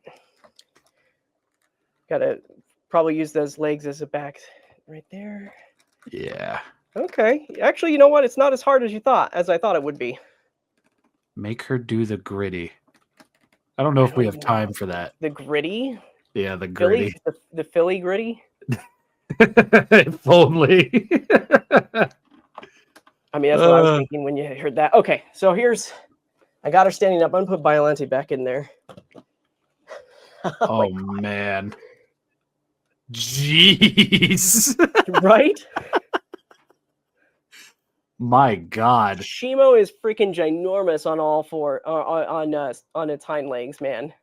Gotta probably use those legs as a back right there. Yeah. Okay. Actually, you know what? It's not as hard as I thought it would be. Make her do the gritty. I don't know if we have time for that. The gritty? Yeah, the Philly? gritty. The Philly gritty? If only. I mean, that's what I was thinking when you heard that. Okay, so I got her standing up. I'm going to put Biolante back in there. Oh, man. Jeez. Right? My God. Shimo is freaking ginormous on all four, on its hind legs, man.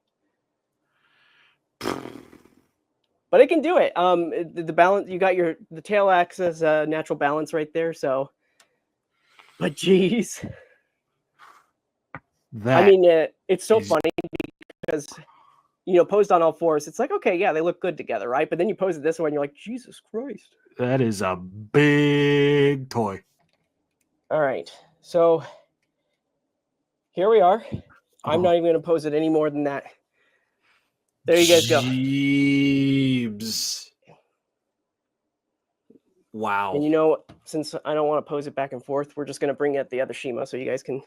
But it can do it. The balance, you got the tail acts as a natural balance right there. So, but geez, I mean, it's so funny because posed on all fours, it's like, okay, yeah, they look good together, right? But then you pose it this way, and you're like, Jesus Christ, that is a big toy. All right, so here we are. I'm not even going to pose it any more than that. There you guys go. Jeebs. Wow. And since I don't want to pose it back and forth, we're just going to bring out the other Shimo so you guys can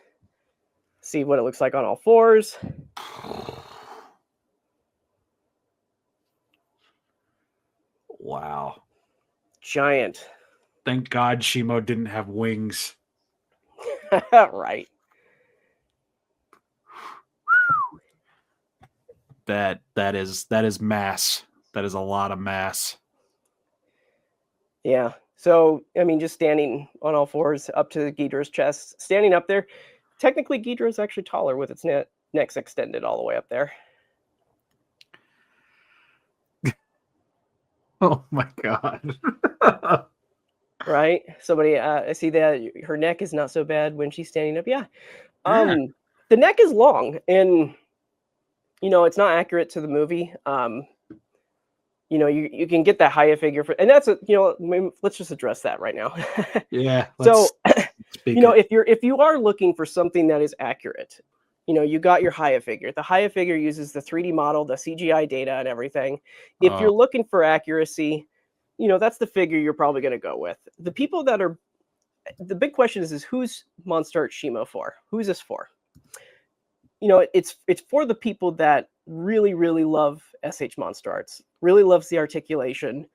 see what it looks like on all fours. Wow. Giant. Thank God Shimo didn't have wings. Right. That is mass. That is a lot of mass. Yeah. So, I mean, just standing on all fours up to Ghidra's chest, standing up there. Technically, Ghidra is actually taller with its necks extended all the way up there. Oh my God. Right? Somebody, I see that her neck is not so bad when she's standing up. Yeah. The neck is long, and it's not accurate to the movie. You can get that higher figure and that's let's just address that right now. Yeah. So, if you are looking for something that is accurate, you got your Haya figure. The Haya figure uses the 3D model, the CGI data, and everything. If you're looking for accuracy, that's the figure you're probably going to go with. The people the big question is who's Monster Arts Shimo for? Who's this for? It's for the people that really, really love S.H.MonsterArts, really loves the articulation,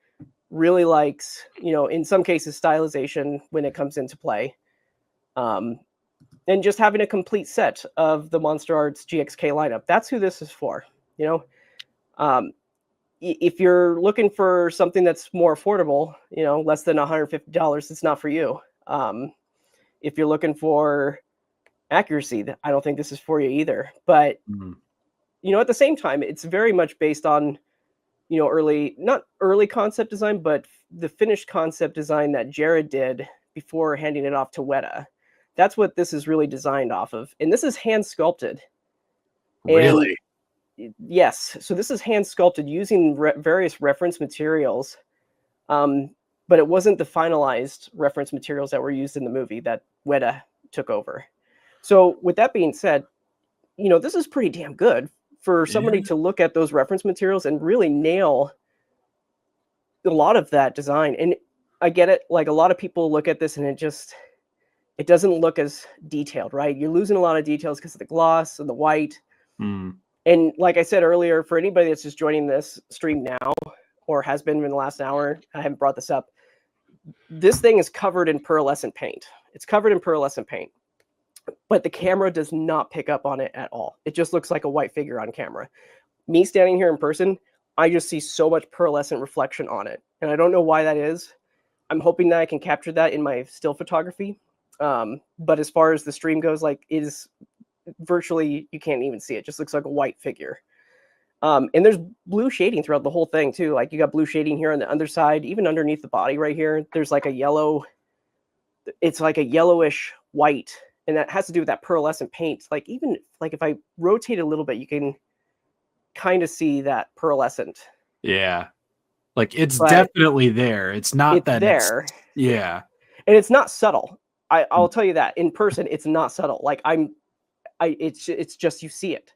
really likes, in some cases, stylization when it comes into play. And just having a complete set of the Monster Arts GXK lineup. That's who this is for, if you're looking for something that's more affordable, less than $150, it's not for you. If you're looking for accuracy, I don't think this is for you either. But at the same time, it's very much based on not early concept design, but the finished concept design that Jared did before handing it off to Weta. That's what this is really designed off of, and this is hand sculpted. Really? Yes. So this is hand sculpted using various reference materials, but it wasn't the finalized reference materials that were used in the movie that Weta took over. So with that being said, this is pretty damn good for somebody to look at those reference materials and really nail a lot of that design. And I get it. Like, a lot of people look at this and it doesn't look as detailed, right? You're losing a lot of details because of the gloss and the white. And like I said earlier, for anybody that's just joining this stream now or has been in the last hour, I haven't brought this up. This thing is covered in pearlescent paint. It's covered in pearlescent paint. But the camera does not pick up on it at all. It just looks like a white figure on camera. Me standing here in person, I just see so much pearlescent reflection on it. And I don't know why that is. I'm hoping that I can capture that in my still photography. But as far as the stream goes, it is virtually, you can't even see it. It just looks like a white figure. And there's blue shading throughout the whole thing too. Like, you got blue shading here on the underside, even underneath the body right here. There's like a yellow, it's like a yellowish white. And that has to do with that pearlescent paint. Like, even like if I rotate a little bit, you can kind of see that pearlescent. Yeah. Like, it's definitely there. It's not that there. Yeah. And it's not subtle. I'll tell you that in person, it's not subtle. Like, it's just, you see it.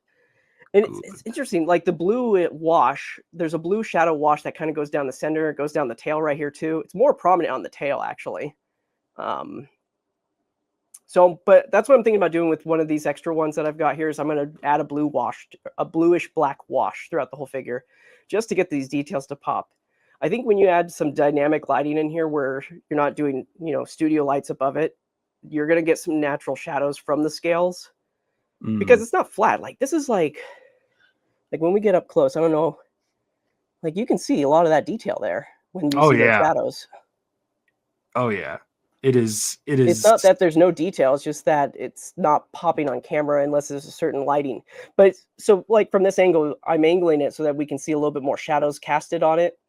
And it's interesting, like the blue wash, there's a blue shadow wash that kind of goes down the center, it goes down the tail right here too. It's more prominent on the tail, actually. So, but that's what I'm thinking about doing with one of these extra ones that I've got here is I'm going to add a bluish black wash throughout the whole figure just to get these details to pop. I think when you add some dynamic lighting in here where you're not doing, studio lights above it, you're going to get some natural shadows from the scales because it's not flat. Like this is like when we get up close, I don't know, like you can see a lot of that detail there when you see those shadows. Oh yeah. It is. It's not that there's no detail. It's just that it's not popping on camera unless there's a certain lighting. But so like from this angle, I'm angling it so that we can see a little bit more shadows casted on it.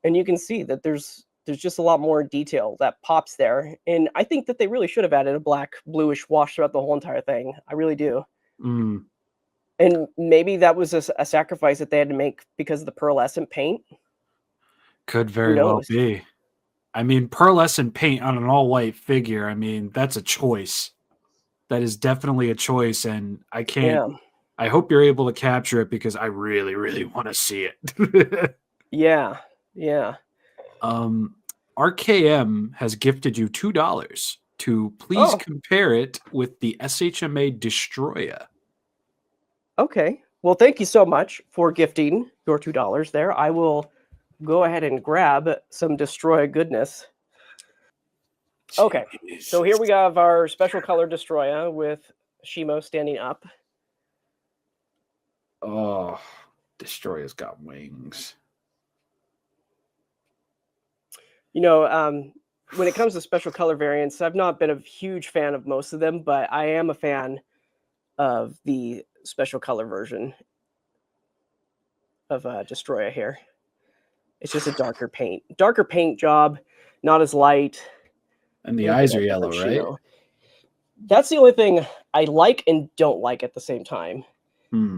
And you can see that there's just a lot more detail that pops there. And I think that they really should have added a black bluish wash throughout the whole entire thing. I really do. And maybe that was a sacrifice that they had to make because of the pearlescent paint. Could very well be. I mean, pearlescent paint on an all-white figure, I mean, that's a choice. That is definitely a choice, and I can't... Yeah. I hope you're able to capture it because I really, really want to see it. Yeah. RKM has gifted you $2 to please compare it with the S.H.MA Destroyer. Okay. Well, thank you so much for gifting your $2 there. I will go ahead and grab some Destroyer goodness. Okay, so here we have our special color Destroyer with Shimo standing up. Oh, Destroyer's got wings. When it comes to special color variants, I've not been a huge fan of most of them, but I am a fan of the special color version of Destroyer here. It's just a darker paint job, not as light. And the eyes are yellow, right? That's the only thing I like and don't like at the same time.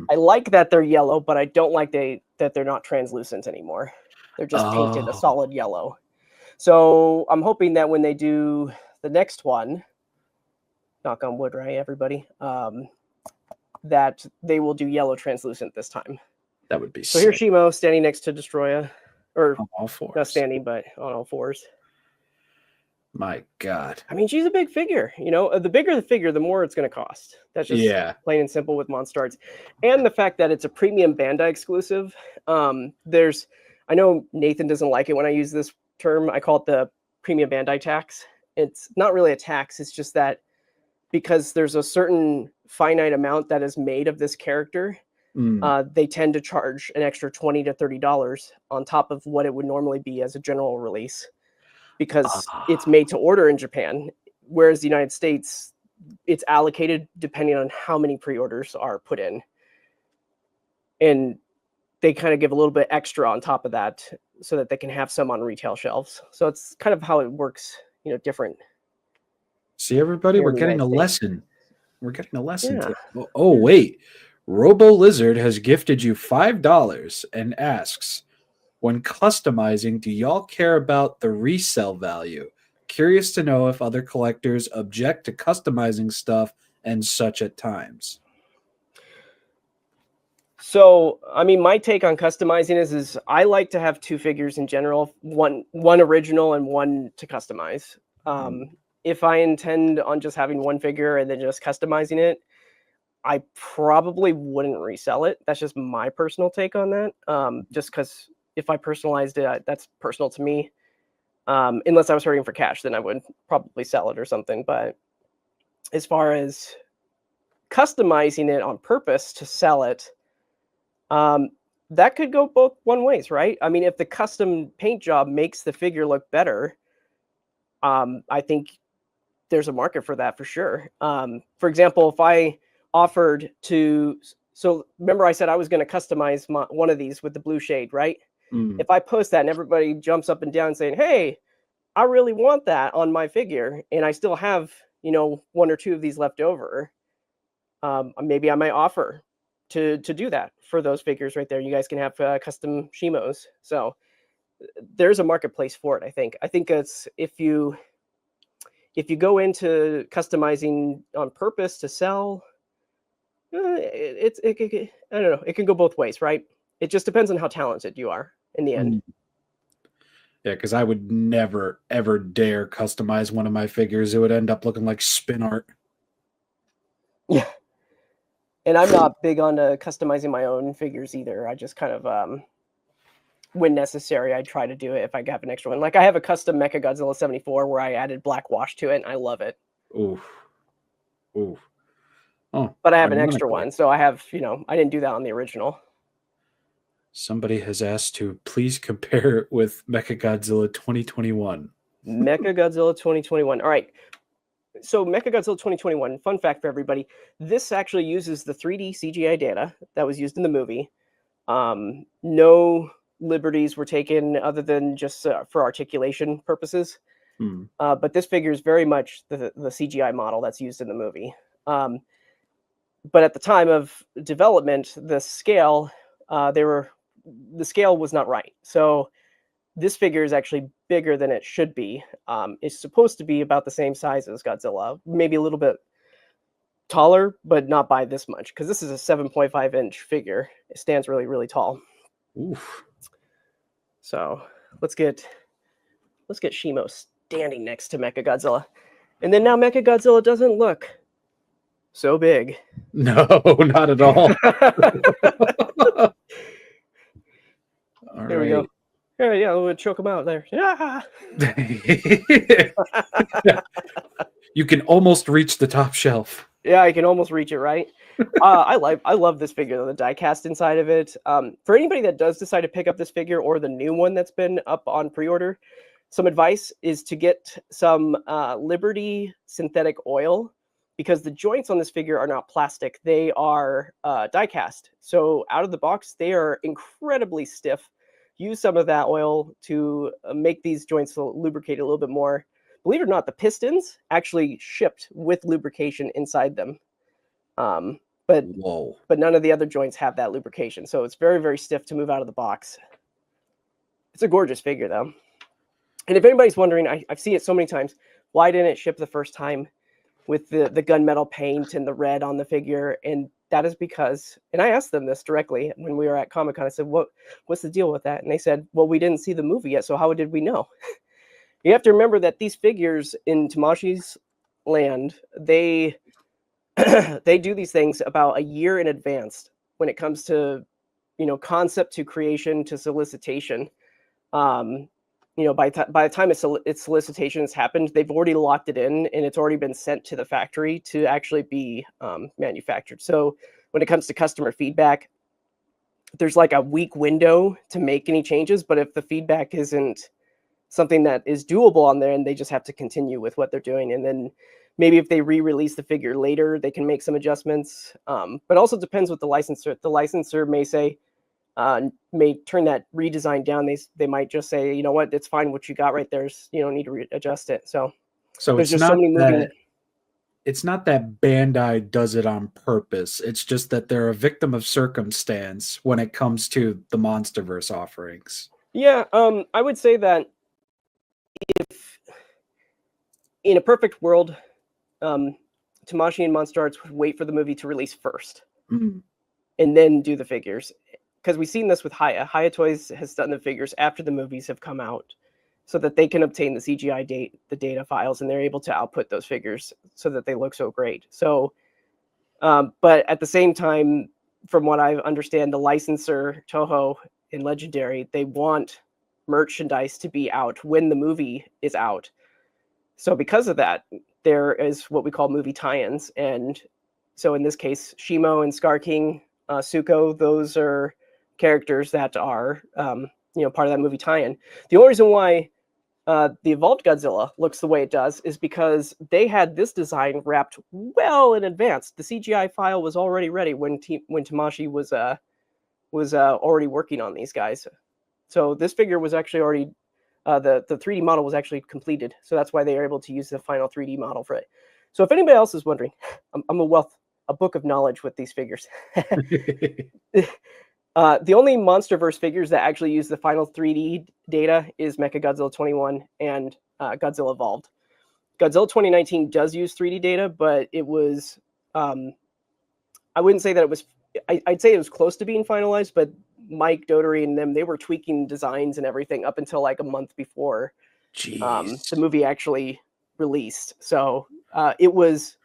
I like that they're yellow, but I don't like that they're not translucent anymore. They're just painted a solid yellow. So I'm hoping that when they do the next one, knock on wood, right, everybody, that they will do yellow translucent this time. That would be so. Here's Shimo standing next to Destroyer, or on all fours. Not standing, but on all fours. My God. I mean, she's a big figure. The bigger the figure, the more it's going to cost. That's just plain and simple with MonsterArts. And the fact that it's a premium Bandai exclusive. I know Nathan doesn't like it when I use this term. I call it the premium Bandai tax. It's not really a tax. It's just that because there's a certain finite amount that is made of this character, they tend to charge an extra $20 to $30 on top of what it would normally be as a general release. Because it's made to order in Japan, whereas the United States, it's allocated depending on how many pre-orders are put in. And they kind of give a little bit extra on top of that so that they can have some on retail shelves. So it's kind of how it works, different. See, everybody, we're getting a lesson. We're getting a lesson. Yeah. Oh, wait. Robo Lizard has gifted you $5 and asks, when customizing, do y'all care about the resale value? Curious to know if other collectors object to customizing stuff and such at times. So, I mean, my take on customizing is I like to have two figures in general, one original and one to customize. If I intend on just having one figure and then just customizing it, I probably wouldn't resell it. That's just my personal take on that. Just because if I personalized it, that's personal to me. Unless I was hurting for cash, then I would probably sell it or something. But as far as customizing it on purpose to sell it, that could go both one ways, right? I mean, if the custom paint job makes the figure look better, I think there's a market for that for sure. For example, if I offered to, so remember I said I was going to customize one of these with the blue shade, right? If I post that and everybody jumps up and down saying, hey, I really want that on my figure, and I still have, one or two of these left over, maybe I might offer to do that for those figures right there. You guys can have custom Shimos. So there's a marketplace for it, I think. I think it's if you go into customizing on purpose to sell, I don't know. It can go both ways, right? It just depends on how talented you are in the end. Yeah, because I would never, ever dare customize one of my figures. It would end up looking like spin art. Yeah. And I'm not big on customizing my own figures either. I just kind of, when necessary, I try to do it if I have an extra one. Like I have a custom Mechagodzilla 74 where I added black wash to it, and I love it. Oof. Oof. Oh, but I have an extra ironically, one, so I have, I didn't do that on the original. somebody has asked to please compare it with Mechagodzilla 2021. Mechagodzilla 2021. All right. So Mechagodzilla 2021, fun fact for everybody, this actually uses the 3D CGI data that was used in the movie. No liberties were taken other than just for articulation purposes. But this figure is very much the CGI model that's used in the movie. But at the time of development, the scale, the scale was not right. So this figure is actually bigger than it should be. It's supposed to be about the same size as Godzilla, maybe a little bit taller, but not by this much, because this is a 7.5-inch figure. It stands really, really tall. Oof. So let's get Shimo standing next to Mechagodzilla. And then now Mechagodzilla doesn't look so big. No, not at all. All There we go. Yeah, we'll choke him out there. Yeah. You can almost reach the top shelf. Yeah, I can almost reach it, right? I love this figure, the die cast inside of it. For anybody that does decide to pick up this figure or the new one that's been up on pre-order, some advice is to get some Liberty synthetic oil, because the joints on this figure are not plastic. They are die cast. So out of the box, they are incredibly stiff. Use some of that oil to make these joints lubricate a little bit more. Believe it or not, the pistons actually shipped with lubrication inside them. But none of the other joints have that lubrication. So it's very, very stiff to move out of the box. It's a gorgeous figure, though. And if anybody's wondering, I've seen it so many times, why didn't it ship the first time with the gunmetal paint and the red on the figure? And that is because, and I asked them this directly when we were at Comic-Con, I said, what's the deal with that? And they said, well, we didn't see the movie yet, so how did we know? You have to remember that these figures in Tamashi's land, they they do these things about a year in advance when it comes to, concept to creation to solicitation. By the time its solicitation has happened, they've already locked it in and it's already been sent to the factory to actually be manufactured. So when it comes to customer feedback, there's like a week window to make any changes, but if the feedback isn't something that is doable on there, and they just have to continue with what they're doing. And then maybe if they re-release the figure later, they can make some adjustments. But also depends with the licensor. The licensor may say, may turn that redesign down. They might just say, you know what, it's fine what you got right there. You don't need to adjust it. So there's just so many moving. It's not that Bandai does it on purpose. It's just that they're a victim of circumstance when it comes to the MonsterVerse offerings. Yeah, I would say that if in a perfect world, Tamashii and MonsterArts would wait for the movie to release first, and then do the figures. Because we've seen this with Haya. Haya Toys has done the figures after the movies have come out, so that they can obtain the CGI the data files, and they're able to output those figures so that they look so great. So, but at the same time, from what I understand, the licensor Toho and Legendary, they want merchandise to be out when the movie is out. So because of that, there is what we call movie tie-ins. And so in this case, Shimo and Scar King, Suko, those are characters that are part of that movie tie-in. The only reason why the Evolved Godzilla looks the way it does is because they had this design wrapped well in advance. The CGI file was already ready when Tamashii was already working on these guys. So this figure was actually already, the 3D model was actually completed. So that's why they are able to use the final 3D model for it. So if anybody else is wondering, I'm a book of knowledge with these figures. The only MonsterVerse figures that actually use the final 3D data is Mechagodzilla 21 and Godzilla Evolved. Godzilla 2019 does use 3D data, but it was I wouldn't say that it was. I'd say it was close to being finalized, but Mike Dotery and them, they were tweaking designs and everything up until like a month before Jeez. the movie actually released. So it was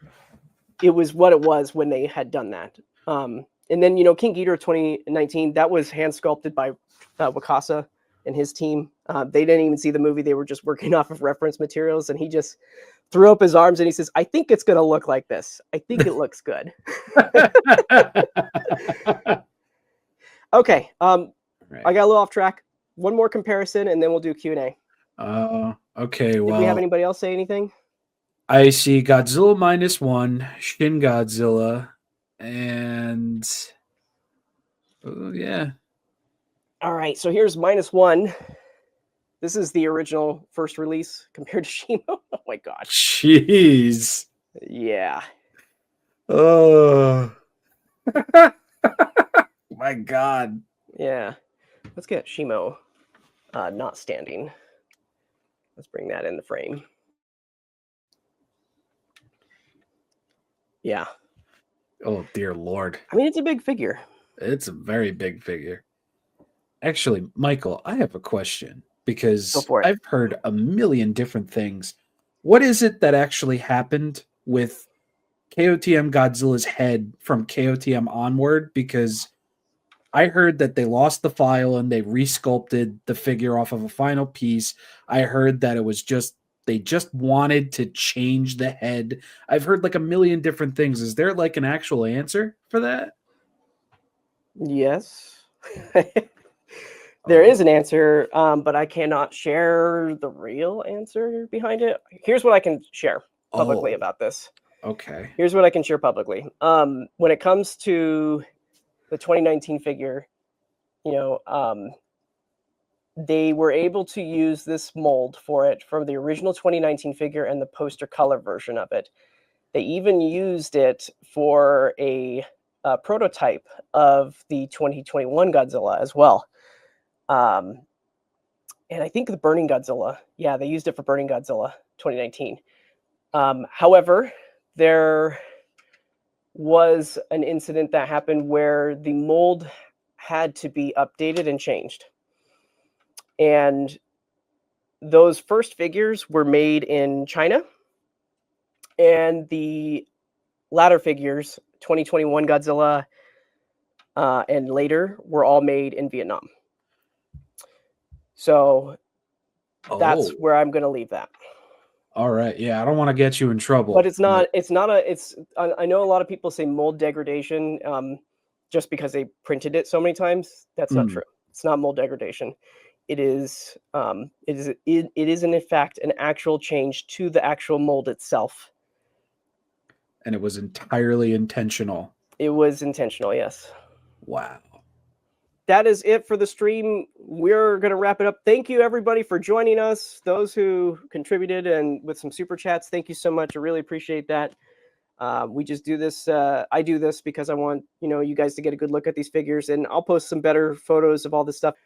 what it was when they had done that. And then, King Ghidorah 2019, that was hand sculpted by Wakasa and his team. They didn't even see the movie. They were just working off of reference materials. And he just threw up his arms and he says, I think it's going to look like this. I think it looks good. Okay. Right. I got a little off track. One more comparison and then we'll do Q&A. Okay. Did Well, we have anybody else say anything? I see Godzilla -1, Shin Godzilla, and yeah. All right. So here's -1. This is the original first release compared to Shimo. Oh my god. Jeez. Yeah. Oh. My god. Yeah. Let's get Shimo not standing. Let's bring that in the frame. Yeah. Oh dear lord. I mean, it's a big figure. It's a very big figure. Actually, Michael, I have a question Go because for it. I've heard a million different things. What is it that actually happened with KOTM Godzilla's head from KOTM onward? Because I heard that they lost the file and they resculpted the figure off of a final piece. I heard that it was just they just wanted to change the head. I've heard like a million different things. Is there like an actual answer for that? Yes. There is an answer, but I cannot share the real answer behind it. Here's what I can share publicly about this. Okay. Here's what I can share publicly. When it comes to the 2019 figure, they were able to use this mold for it from the original 2019 figure and the poster color version of it. They even used it for a prototype of the 2021 Godzilla as well. And I think the Burning Godzilla, yeah, they used it for Burning Godzilla 2019. However, there was an incident that happened where the mold had to be updated and changed. And those first figures were made in China. And the latter figures, 2021 Godzilla and later, were all made in Vietnam. So that's where I'm going to leave that. All right. Yeah, I don't want to get you in trouble. But I know a lot of people say mold degradation just because they printed it so many times. That's not true. It's not mold degradation. It is in fact an actual change to the actual mold itself. And it was entirely intentional. It was intentional, yes. Wow. That is it for the stream. We're going to wrap it up. Thank you, everybody, for joining us. Those who contributed and with some super chats, thank you so much. I really appreciate that. We just do this. I do this because I want you guys to get a good look at these figures, and I'll post some better photos of all this stuff.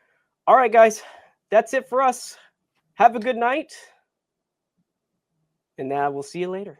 All right, guys, that's it for us. Have a good night, and we'll see you later.